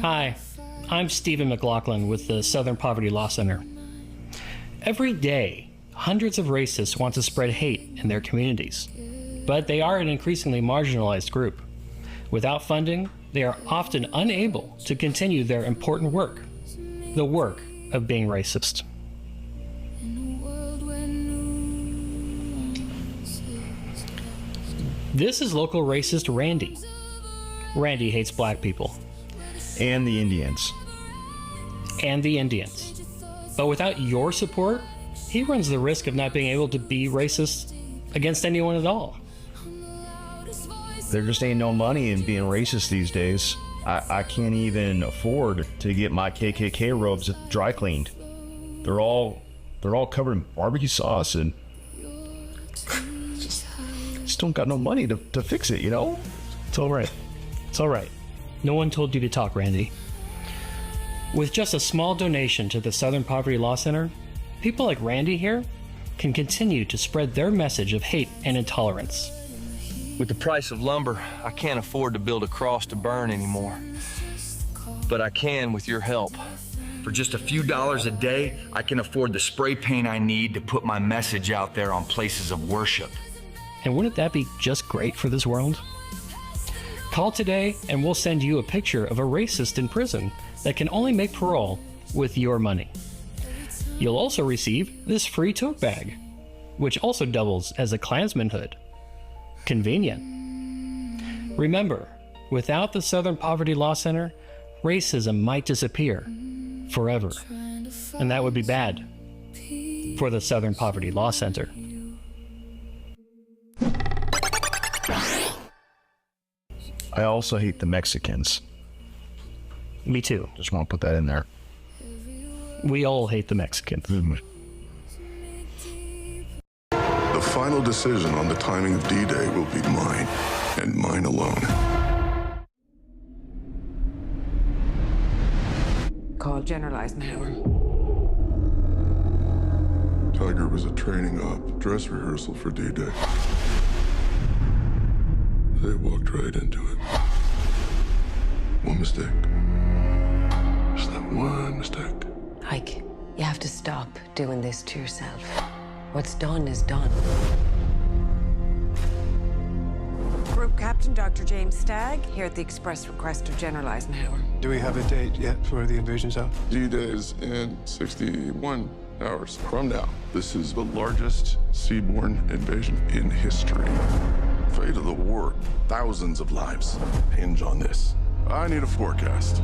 Hi, I'm Stephen McLaughlin with the Southern Poverty Law Center. Every day, hundreds of racists want to spread hate in their communities, but they are an increasingly marginalized group. Without funding, they are often unable to continue their important work, the work of being racist. This is local racist Randy. Randy hates black people. And the Indians. And the Indians. But without your support, he runs the risk of not being able to be racist against anyone at all. There just ain't no money in being racist these days. I can't even afford to get my KKK robes dry cleaned. They're all covered in barbecue sauce and just don't got no money to fix it, you know? It's all right. It's all right. No one told you to talk, Randy. With just a small donation to the Southern Poverty Law Center, people like Randy here can continue to spread their message of hate and intolerance. With the price of lumber, I can't afford to build a cross to burn anymore. But I can with your help. For just a few dollars a day, I can afford the spray paint I need to put my message out there on places of worship. And wouldn't that be just great for this world? Call today and we'll send you a picture of a racist in prison that can only make parole with your money. You'll also receive this free tote bag, which also doubles as a Klansman hood. Convenient. Remember, without the Southern Poverty Law Center, racism might disappear forever. And that would be bad for the Southern Poverty Law Center. I also hate the Mexicans. Me too. Just want to put that in there. We all hate the Mexicans. The final decision on the timing of D-Day will be mine, and mine alone. Call General Eisenhower. Tiger was a training op, dress rehearsal for D-Day. They walked right into it. One mistake. Just that one mistake. Ike, you have to stop doing this to yourself. What's done is done. Group Captain Dr. James Stagg, here at the express request of General Eisenhower. Do we have a date yet for the invasion zone? D-Day is in 61 hours from now. This is the largest seaborne invasion in history. Fate of the war, thousands of lives hinge on this. I need a forecast.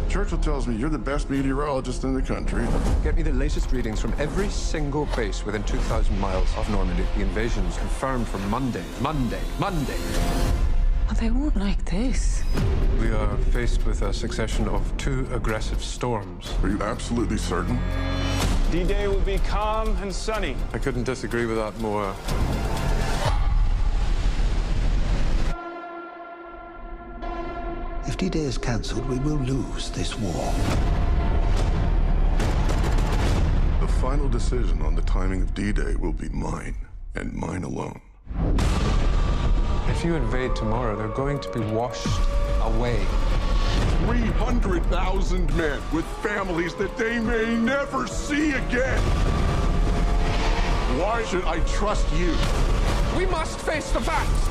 Churchill tells me you're the best meteorologist in the country. Get me the latest readings from every single base within 2,000 miles of Normandy. The invasion's confirmed for Monday. Monday. Oh, they won't like this. We are faced with a succession of 2 aggressive storms. Are you absolutely certain? D-Day will be calm and sunny. I couldn't disagree with that more. If D-Day is cancelled, we will lose this war. The final decision on the timing of D-Day will be mine, and mine alone. If you invade tomorrow, they're going to be washed away. 300,000 men with families that they may never see again. Why should I trust you? We must face the facts!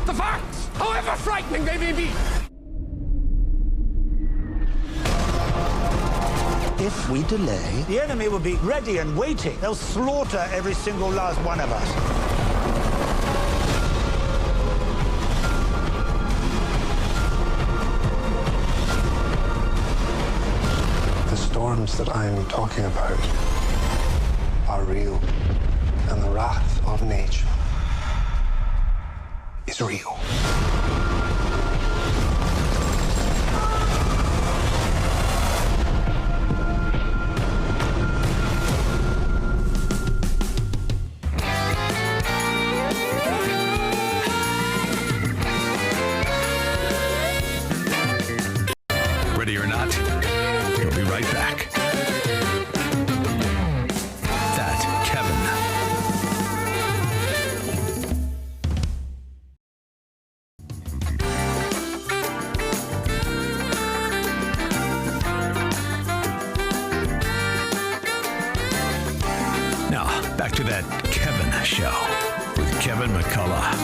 The facts, however frightening they may be! If we delay, The enemy will be ready and waiting. They'll slaughter every single last one of us. The storms that I'm talking about are real, and the wrath of nature is real. Ready or not, we'll be right back. That Kevin. Now, back to That Kevin Show with Kevin McCullough.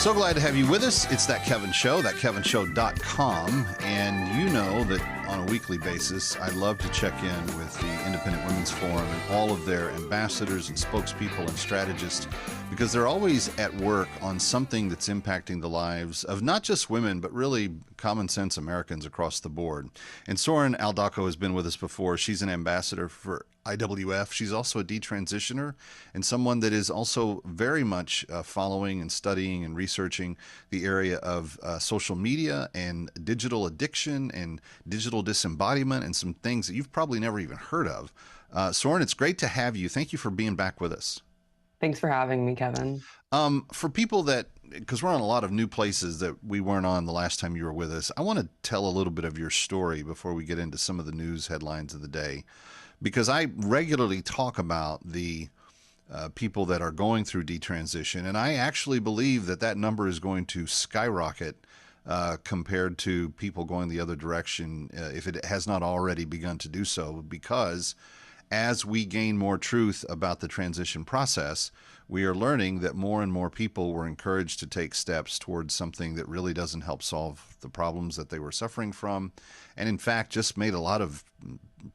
So glad to have you with us. It's That Kevin Show, thatkevinshow.com. And you know that on a weekly basis, I love to check in with the Independent Women's Forum and all of their ambassadors and spokespeople and strategists, because they're always at work on something that's impacting the lives of not just women, but really common sense Americans across the board. And Soren Aldaco has been with us before. She's an ambassador for IWF. She's also a detransitioner and someone that is also very much following and studying and researching the area of social media and digital addiction and digital disembodiment and some things that you've probably never even heard of. Soren, it's great to have you. Thank you for being back with us. Thanks for having me, Kevin. For people that, because we're on a lot of new places that we weren't on the last time you were with us, I want to tell a little bit of your story before we get into some of the news headlines of the day. Because I regularly talk about the people that are going through detransition, and I actually believe that that number is going to skyrocket compared to people going the other direction if it has not already begun to do so, because as we gain more truth about the transition process, we are learning that more and more people were encouraged to take steps towards something that really doesn't help solve the problems that they were suffering from, and in fact just made a lot of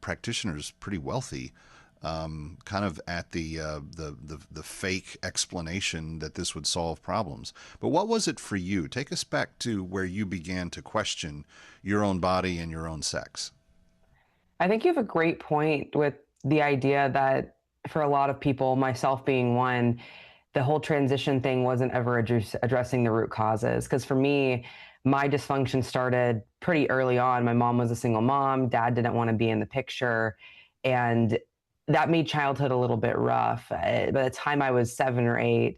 practitioners pretty wealthy, kind of at the fake explanation that this would solve problems. But what was it for you? Take us back to where you began to question your own body and your own sex. I think you have a great point with the idea that for a lot of people, myself being one, the whole transition thing wasn't ever addressing the root causes. Because for me, my dysfunction started pretty early on. My mom was a single mom. Dad didn't want to be in the picture. And that made childhood a little bit rough. By the time I was 7 or 8,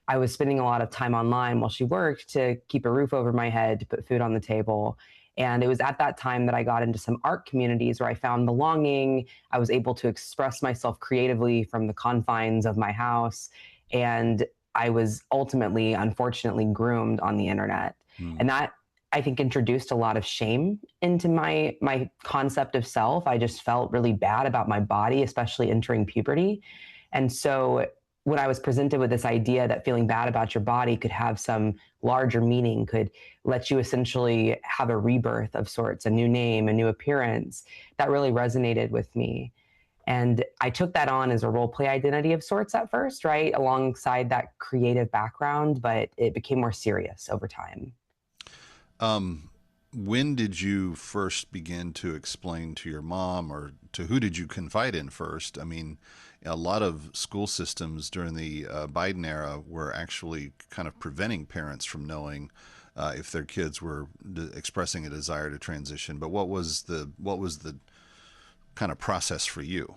I was spending a lot of time online while she worked to keep a roof over my head, to put food on the table. And it was at that time that I got into some art communities where I found belonging. I was able to express myself creatively from the confines of my house. And I was ultimately, unfortunately, groomed on the internet. And that, I think, introduced a lot of shame into my concept of self. I just felt really bad about my body, especially entering puberty. And so when I was presented with this idea that feeling bad about your body could have some larger meaning, could let you essentially have a rebirth of sorts, a new name, a new appearance, that really resonated with me. And I took that on as a role play identity of sorts at first, right, alongside that creative background, but it became more serious over time. When did you first begin to explain to your mom, or to who did you confide in first? I mean, a lot of school systems during the Biden era were actually kind of preventing parents from knowing if their kids were expressing a desire to transition. But what was the kind of process for you?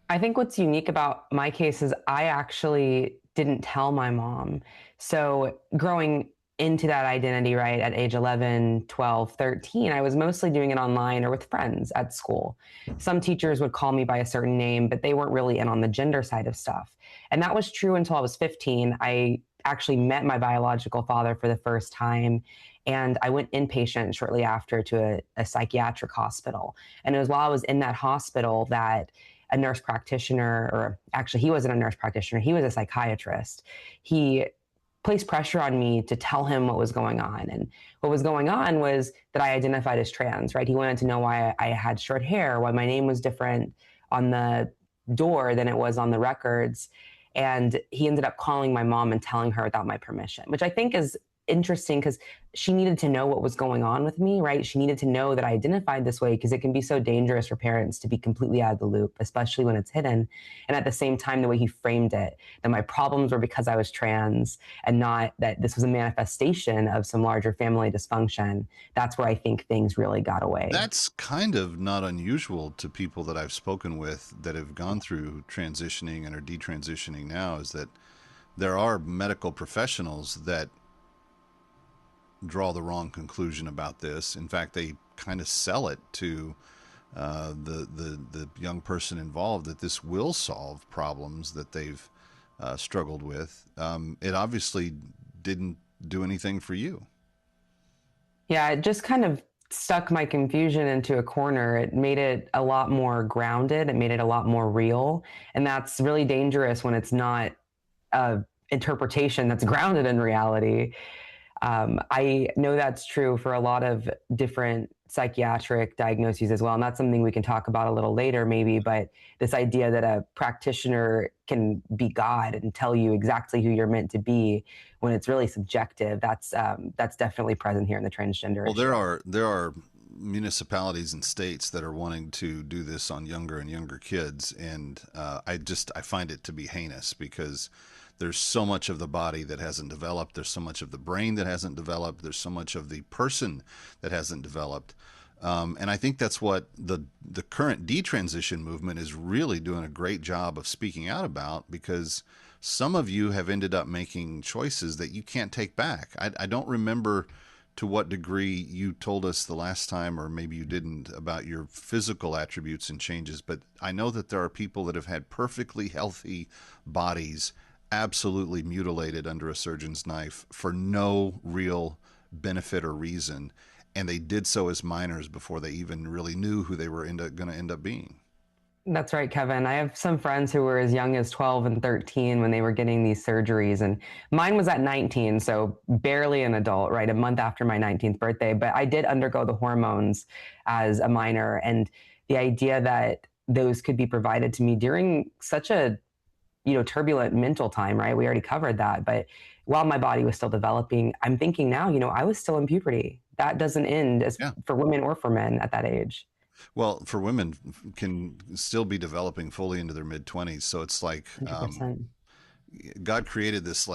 I think what's unique about my case is I actually didn't tell my mom. So growing into that identity, right, at age 11, 12, 13, I was mostly doing it online or with friends at school. Some teachers would call me by a certain name, but they weren't really in on the gender side of stuff. And that was true until I was 15. I actually met my biological father for the first time, and I went inpatient shortly after to a psychiatric hospital. And it was while I was in that hospital that a nurse practitioner, or actually he wasn't a nurse practitioner, he was a psychiatrist. He placed pressure on me to tell him what was going on. And what was going on was that I identified as trans, right? He wanted to know why I had short hair, why my name was different on the door than it was on the records. And he ended up calling my mom and telling her without my permission, which I think is interesting because she needed to know what was going on with me, right? She needed to know that I identified this way because it can be so dangerous for parents to be completely out of the loop, especially when it's hidden. And at the same time, the way he framed it, that my problems were because I was trans and not that this was a manifestation of some larger family dysfunction. That's where I think things really got away. That's kind of not unusual to people that I've spoken with that have gone through transitioning and are detransitioning now, is that there are medical professionals that draw the wrong conclusion about this. In fact, they kind of sell it to the young person involved that this will solve problems that they've struggled with. It obviously didn't do anything for you. Yeah, it just kind of stuck my confusion into a corner. It made it a lot more grounded. It made it a lot more real. And that's really dangerous when it's not a interpretation that's grounded in reality. I know that's true for a lot of different psychiatric diagnoses as well. And that's something we can talk about a little later, maybe. But this idea that a practitioner can be God and tell you exactly who you're meant to be when it's really subjective, that's definitely present here in the transgender issue. There are municipalities and states that are wanting to do this on younger and younger kids. And I find it to be heinous because there's so much of the body that hasn't developed. There's so much of the brain that hasn't developed. There's so much of the person that hasn't developed. And I think that's what the current detransition movement is really doing a great job of speaking out about, because some of you have ended up making choices that you can't take back. I don't remember to what degree you told us the last time, or maybe you didn't, about your physical attributes and changes, but I know that there are people that have had perfectly healthy bodies absolutely mutilated under a surgeon's knife for no real benefit or reason, and they did so as minors before they even really knew who they were going to end up being. That's right, Kevin. I have some friends who were as young as 12 and 13 when they were getting these surgeries, and mine was at 19, so barely an adult, right? A month after my 19th birthday. But I did undergo the hormones as a minor, and the idea that those could be provided to me during such a turbulent mental time, right? We already covered that. But while my body was still developing, I'm thinking now, I was still in puberty. That doesn't end for women or for men at that age. Well, for women can still be developing fully into their mid-20s. So it's like God created this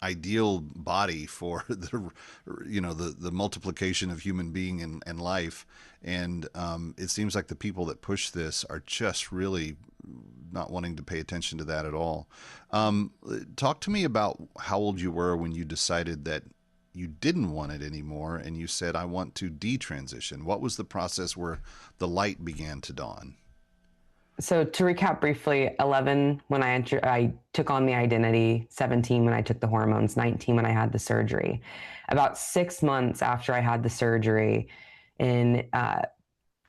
ideal body for the multiplication of human being and life. And it seems like the people that push this are just really not wanting to pay attention to that at all. Talk to me about how old you were when you decided that you didn't want it anymore and you said, I want to detransition. What was the process where the light began to dawn? So to recap briefly, 11 when I took on the identity, 17 when I took the hormones, 19 when I had the surgery. About 6 months after I had the surgery, in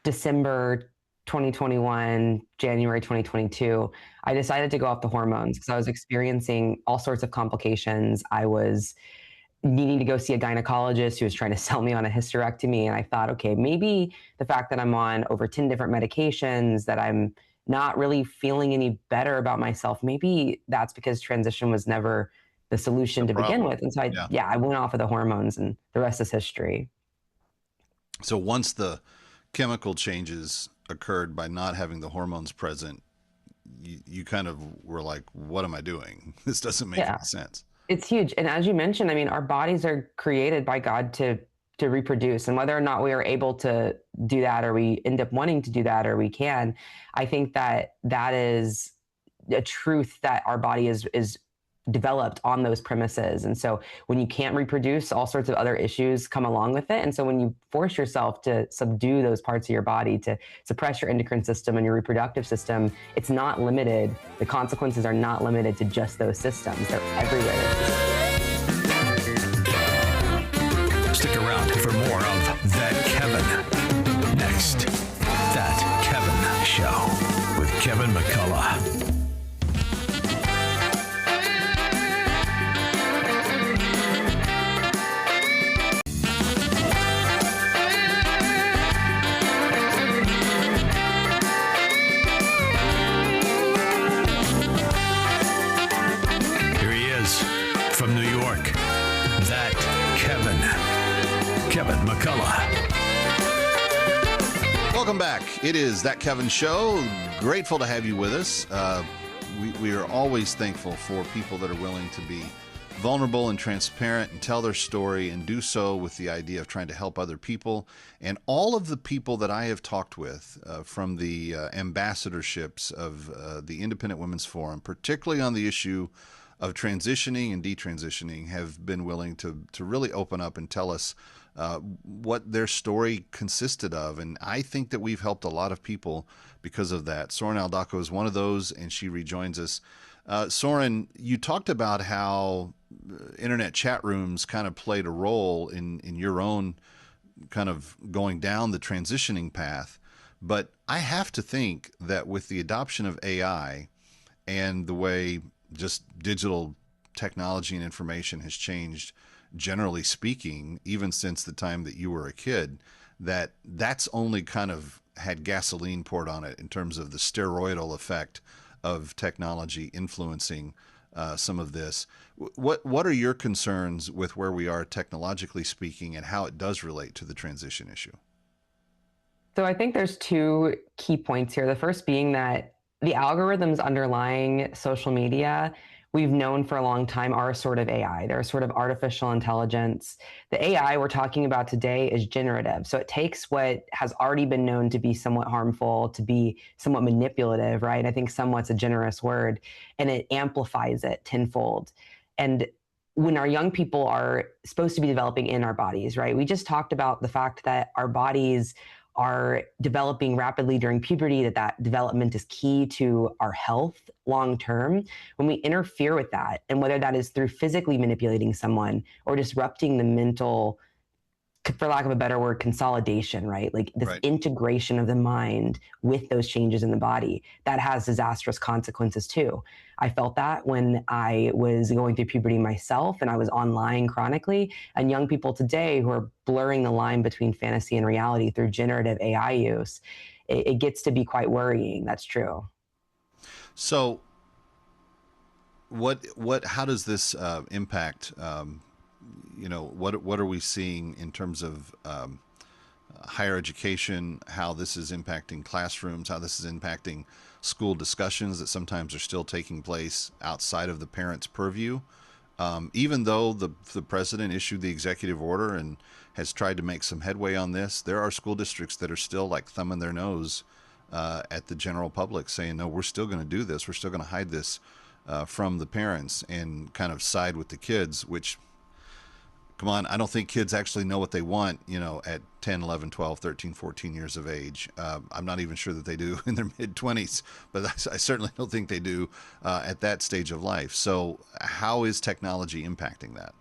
December 2021, January 2022, I decided to go off the hormones because I was experiencing all sorts of complications. I was needing to go see a gynecologist who was trying to sell me on a hysterectomy. And I thought, okay, maybe the fact that I'm on over 10 different medications, that I'm not really feeling any better about myself, maybe that's because transition was never the solution to begin with. And so I went off of the hormones, and the rest is history. So once the chemical changes occurred by not having the hormones present, you kind of were like, what am I doing? This doesn't make any sense. It's huge. And as you mentioned, I mean, our bodies are created by God to reproduce, and whether or not we are able to do that, or we end up wanting to do that, or we can, I think that is a truth that our body is developed on those premises. And so when you can't reproduce, all sorts of other issues come along with it. And so when you force yourself to subdue those parts of your body, to suppress your endocrine system and your reproductive system, it's not limited. The consequences are not limited to just those systems. They're everywhere. Stick around for more of That Kevin. Next, That Kevin Show with Kevin McCullough. From New York, That Kevin McCullough. Welcome back. It is That Kevin Show. Grateful to have you with us. We are always thankful for people that are willing to be vulnerable and transparent and tell their story, and do so with the idea of trying to help other people. And all of the people that I have talked with from the ambassadorships of the Independent Women's Forum, particularly on the issue of transitioning and detransitioning, have been willing to really open up and tell us what their story consisted of. And I think that we've helped a lot of people because of that. Soren Aldaco is one of those, and she rejoins us. Soren, you talked about how internet chat rooms kind of played a role in your own kind of going down the transitioning path. But I have to think that with the adoption of AI and the way just digital technology and information has changed, generally speaking, even since the time that you were a kid, that's only kind of had gasoline poured on it in terms of the steroidal effect of technology influencing some of this. What are your concerns with where we are technologically speaking and how it does relate to the transition issue? So I think there's two key points here. The first being that the algorithms underlying social media, we've known for a long time, are a sort of AI. They're a sort of artificial intelligence. The AI we're talking about today is generative. So it takes what has already been known to be somewhat harmful, to be somewhat manipulative, right? I think somewhat's a generous word, and it amplifies it tenfold. And when our young people are supposed to be developing in our bodies, right? We just talked about the fact that our bodies are developing rapidly during puberty, that development is key to our health long term. When we interfere with that, and whether that is through physically manipulating someone or disrupting the mental, for lack of a better word, consolidation, right? Like this integration of the mind with those changes in the body, that has disastrous consequences too. I felt that when I was going through puberty myself and I was online chronically, and young people today who are blurring the line between fantasy and reality through generative AI use, it gets to be quite worrying. That's true. So how does this impact, what are we seeing in terms of higher education, how this is impacting classrooms, how this is impacting school discussions that sometimes are still taking place outside of the parents' purview? Even though the president issued the executive order and has tried to make some headway on this, there are school districts that are still like thumbing their nose at the general public, saying, no, we're still going to do this. We're still going to hide this from the parents and kind of side with the kids, which, come on, I don't think kids actually know what they want, at 10, 11, 12, 13, 14 years of age. I'm not even sure that they do in their mid-20s, but I certainly don't think they do at that stage of life. So how is technology impacting that?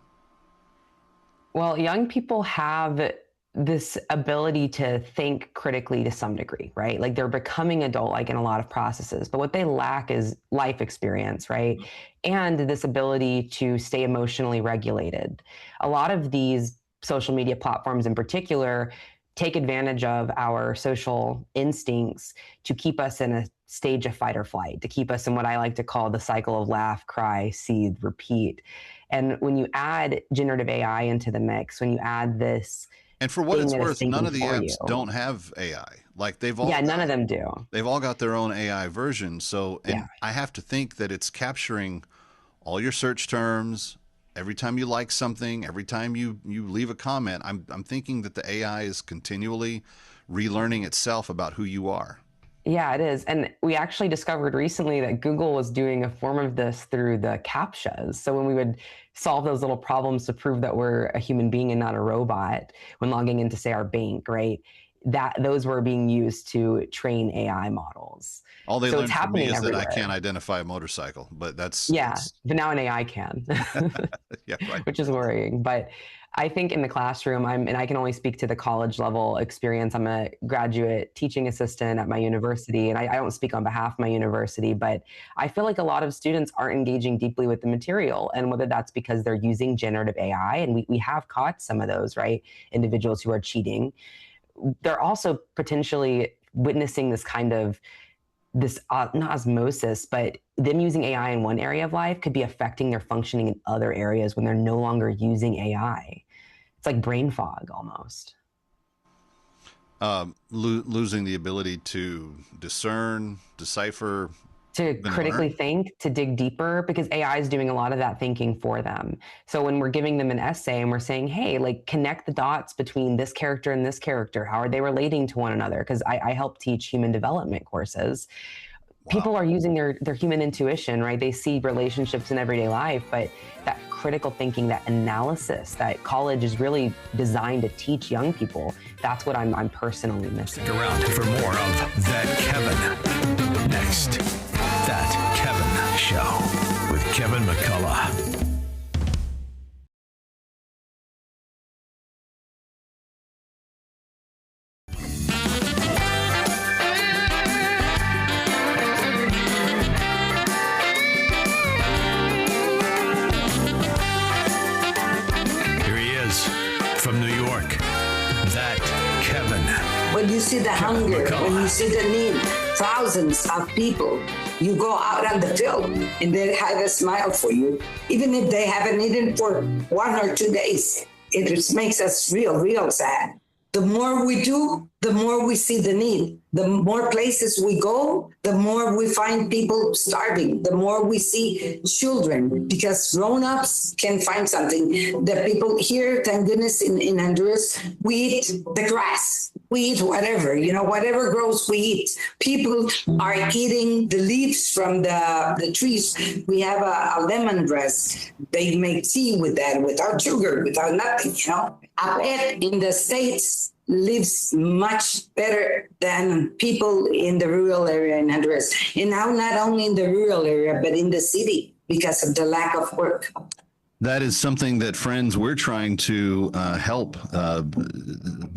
Well, young people have this ability to think critically to some degree, right? Like they're becoming adult-like in a lot of processes, but what they lack is life experience, right? And this ability to stay emotionally regulated. A lot of these social media platforms in particular take advantage of our social instincts to keep us in a stage of fight or flight, to keep us in what I like to call the cycle of laugh, cry, seethe, repeat. And when you add generative AI into the mix, when you add this, and for what it's worth, none of the apps don't have AI. Like none of them do. They've all got their own AI version. So, and I have to think that it's capturing all your search terms. Every time you like something, every time you leave a comment, I'm thinking that the AI is continually relearning itself about who you are. Yeah, it is. And we actually discovered recently that Google was doing a form of this through the CAPTCHAs. So when we would solve those little problems to prove that we're a human being and not a robot when logging into, say, our bank, right? Those were being used to train AI models. All they learned from me is everywhere. that I can't identify a motorcycle, but that's... but now an AI can, which is worrying. But I think in the classroom, and I can only speak to the college level experience. I'm a graduate teaching assistant at my university, and I don't speak on behalf of my university, but I feel like a lot of students aren't engaging deeply with the material, and whether that's because they're using generative AI, and we have caught some of those, right? Individuals who are cheating. They're also potentially witnessing this kind of not osmosis, but them using AI in one area of life could be affecting their functioning in other areas when they're no longer using AI. It's like brain fog almost. Losing the ability to discern, decipher, to critically think, to dig deeper, because AI is doing a lot of that thinking for them. So when we're giving them an essay and we're saying, hey, like connect the dots between this character and this character, how are they relating to one another? Because I help teach human development courses. Wow. People are using their human intuition, right? They see relationships in everyday life, but that critical thinking, that analysis that college is really designed to teach young people, that's what I'm personally missing. Stick around for more of That Kevin. Next, That Kevin Show with Kevin McCullough. see the hunger, when you see the need, thousands of people, you go out on the field and they have a smile for you, even if they haven't eaten for 1 or 2 days. It just makes us real sad. The more we do, the more we see the need. The more places we go, the more we find people starving. The more we see children, because grown-ups can find something. The people here, thank goodness, in Honduras, we eat the grass. We eat whatever, whatever grows, we eat. People are eating the leaves from the trees. We have a lemongrass. They make tea with that, without sugar, without nothing, A pet in the States lives much better than people in the rural area in Honduras. And now not only in the rural area, but in the city because of the lack of work. That is something that, friends, we're trying to help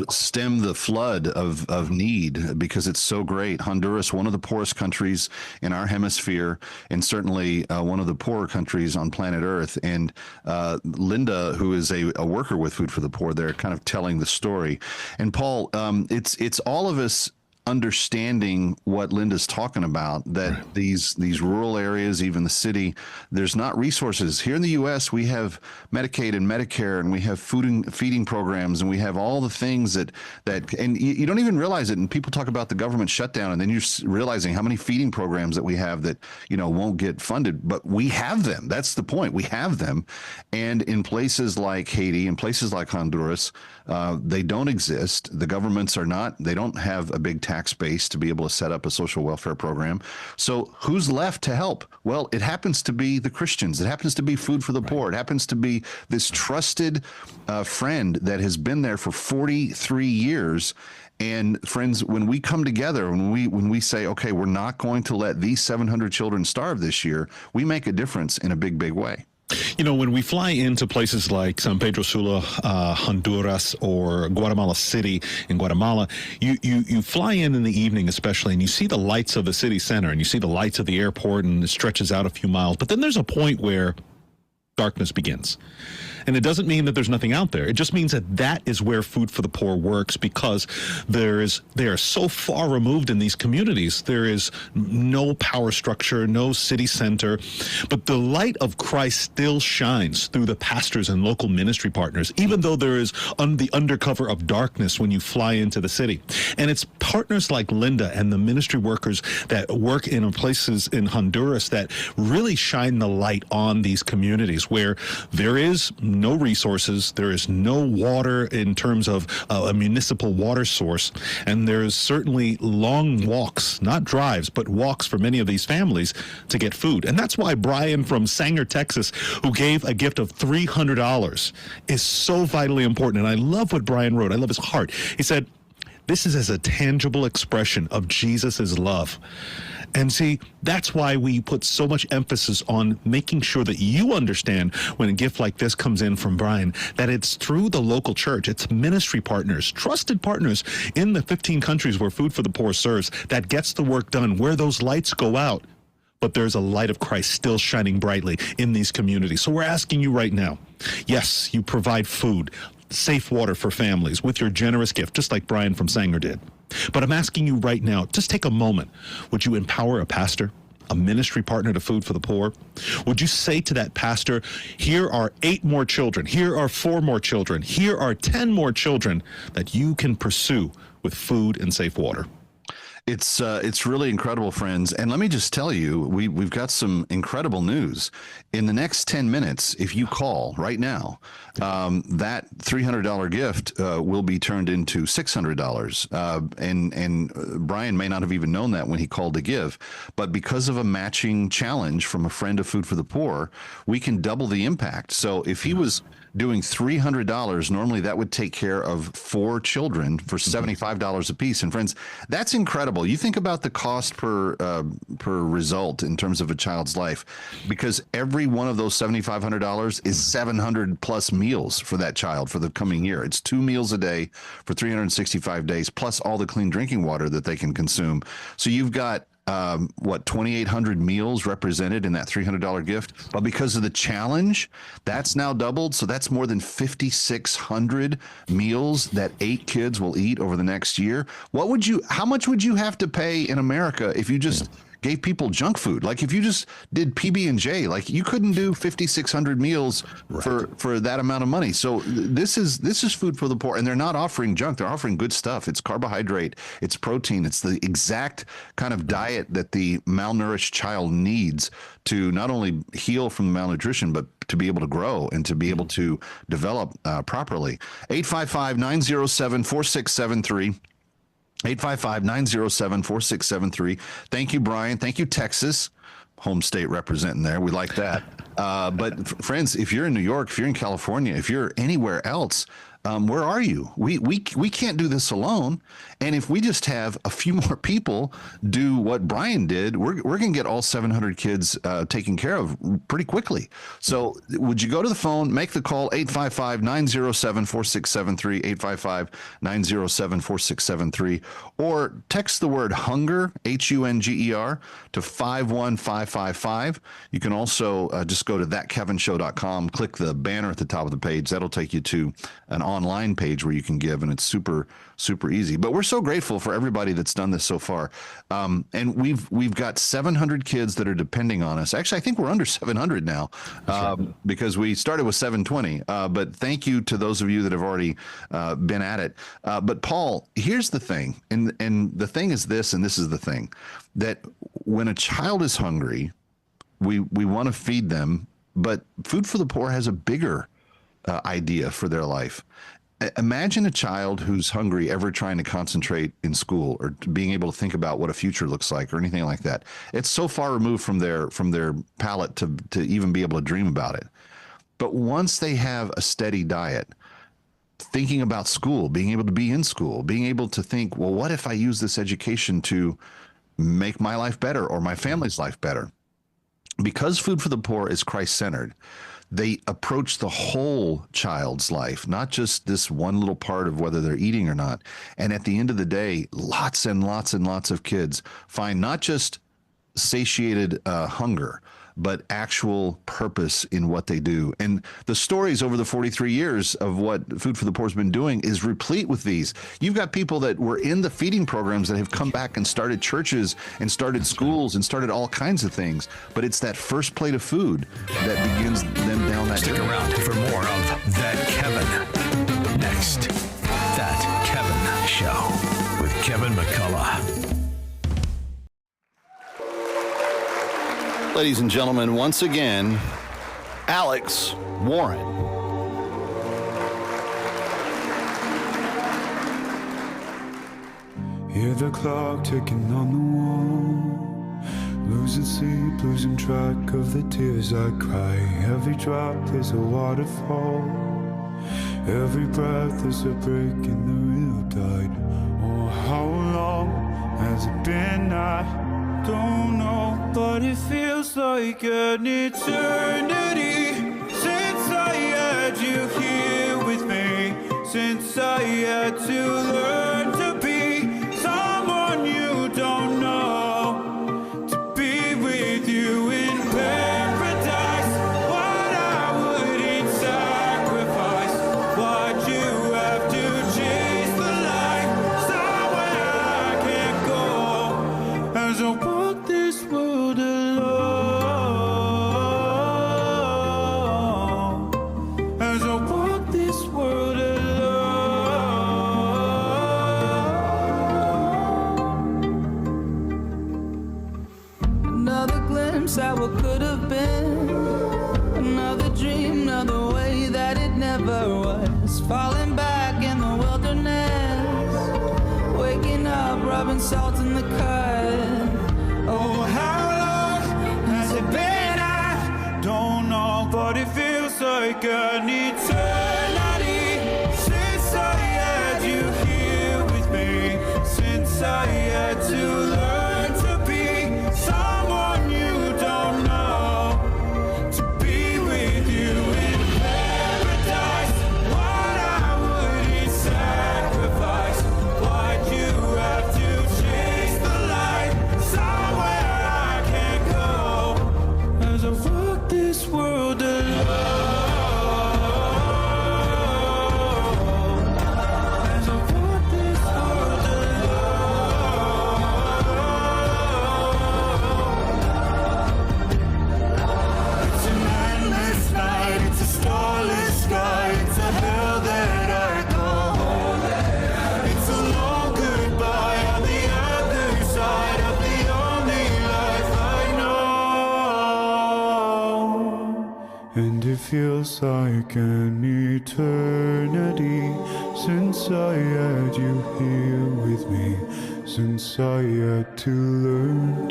stem the flood of need, because it's so great. Honduras, one of the poorest countries in our hemisphere, and certainly one of the poorer countries on planet Earth. And Linda, who is a worker with Food for the Poor, they're kind of telling the story. And Paul, it's all of us understanding what Linda's talking about, that these rural areas, even the city, there's not resources. Here in the U.S., we have Medicaid and Medicare, and we have feeding programs, and we have all the things that and you don't even realize it. And people talk about the government shutdown, and then you're realizing how many feeding programs that we have that, won't get funded, but we have them. That's the point. We have them. And in places like Haiti, in places like Honduras, they don't exist. The governments they don't have a big tax base to be able to set up a social welfare program. So who's left to help? Well, it happens to be the Christians. It happens to be Food for the Poor. It happens to be this trusted friend that has been there for 43 years. And friends, when we come together, when we say, okay, we're not going to let these 700 children starve this year, we make a difference in a big, big way. When we fly into places like San Pedro Sula, Honduras, or Guatemala City in Guatemala, you fly in the evening especially, and you see the lights of the city center, and you see the lights of the airport, and it stretches out a few miles. But then there's a point where darkness begins. And it doesn't mean that there's nothing out there. It just means that is where Food for the Poor works, because they are so far removed in these communities. There is no power structure, no city center, but the light of Christ still shines through the pastors and local ministry partners, even though there is the undercover of darkness when you fly into the city. And it's partners like Linda and the ministry workers that work in places in Honduras that really shine the light on these communities where there is no resources, there is no water in terms of a municipal water source, and there's certainly long walks, not drives, but walks for many of these families to get food. And that's why Brian from Sanger, Texas, who gave a gift of $300, is so vitally important. And I love what Brian wrote. I love his heart. He said, this is as a tangible expression of Jesus's love. And see, that's why we put so much emphasis on making sure that you understand when a gift like this comes in from Brian, that it's through the local church. It's ministry partners, trusted partners in the 15 countries where Food for the Poor serves, that gets the work done, where those lights go out. But there's a light of Christ still shining brightly in these communities. So we're asking you right now, yes, you provide food, safe water for families with your generous gift, just like Brian from Sanger did. But I'm asking you right now, just take a moment. Would you empower a pastor, a ministry partner to Food for the Poor? Would you say to that pastor, here are 8 more children, here are 4 more children, here are 10 more children that you can pursue with food and safe water? It's really incredible, friends. And let me just tell you, we've got some incredible news. In the next 10 minutes, if you call right now, that $300 gift will be turned into $600. And Brian may not have even known that when he called to give. But because of a matching challenge from a friend of Food for the Poor, we can double the impact. So if he was doing $300, normally that would take care of 4 children for $75 a piece. And friends, that's incredible. You think about the cost per result in terms of a child's life, because every one of those $7,500 is 700 plus meals for that child for the coming year. It's 2 meals a day for 365 days, plus all the clean drinking water that they can consume. So you've got 2,800 meals represented in that $300 gift. But because of the challenge, that's now doubled. So that's more than 5,600 meals that 8 kids will eat over the next year. How much would you have to pay in America if you just gave people junk food? Like if you just did PB&J, like you couldn't do 5,600 meals for that amount of money. So this is food for the poor, and they're not offering junk. They're offering good stuff. It's carbohydrate, it's protein, it's the exact kind of diet that the malnourished child needs to not only heal from malnutrition, but to be able to grow and to be able to develop properly. 855-907-4673. 855-907-4673. Thank you, Brian. Thank you, Texas. Home state representing there. We like that. But friends, if you're in New York, if you're in California, if you're anywhere else, where are you? We can't do this alone. And if we just have a few more people do what Brian did, we're going to get all 700 kids taken care of pretty quickly. So would you go to the phone, make the call, 855-907-4673, 855-907-4673, or text the word hunger, Hunger, to 51555. You can also just go to thatkevinshow.com, click the banner at the top of the page. That'll take you to an online page where you can give, and it's super easy. But we're so grateful for everybody that's done this so far. And we've got 700 kids that are depending on us. Actually, I think we're under 700 now because we started with 720. But thank you to those of you that have already been at it. But Paul, here's the thing. And the thing is this, and this is the thing, that when a child is hungry, we want to feed them, but Food for the Poor has a bigger idea for their life. Imagine a child who's hungry ever trying to concentrate in school or being able to think about what a future looks like or anything like that. It's so far removed from their palate to even be able to dream about it. But once they have a steady diet, thinking about school, being able to be in school, being able to think, well, what if I use this education to make my life better or my family's life better? Because Food for the Poor is Christ-centered, they approach the whole child's life, not just this one little part of whether they're eating or not. And at the end of the day, lots and lots and lots of kids find not just satiated hunger, but actual purpose in what they do. And the stories over the 43 years of what Food for the Poor has been doing is replete with these. You've got people that were in the feeding programs that have come back and started churches and started schools and started all kinds of things. But it's that first plate of food that begins them down that Stick around for more of That Kevin. Next, That Kevin Show with Kevin McCullough. Ladies and gentlemen, once again, Alex Warren. Hear the clock ticking on the wall, losing sleep, losing track of the tears I cry. Every drop is a waterfall, every breath is a break in the real tide. Oh, how long has it been? I don't know, but it feels like an eternity since I had you here with me, since I had to learn to be someone you don't know, to be with you in paradise. What I wouldn't sacrifice, what you have to chase the light, somewhere I can't go as a this world alone, as I walk this world alone. Another glimpse at what could have been, another dream, another way that it never was. Falling back in the wilderness, waking up, rubbing salt in the cut. Oh, how long has it been? I don't know, but it feels like an eternity since I had you here with me, since I had to learn to be someone you don't know, to be with you in paradise. What I wouldn't sacrifice, what you have to chase the light, someone And it feels like an eternity since I had you here with me, since I had to learn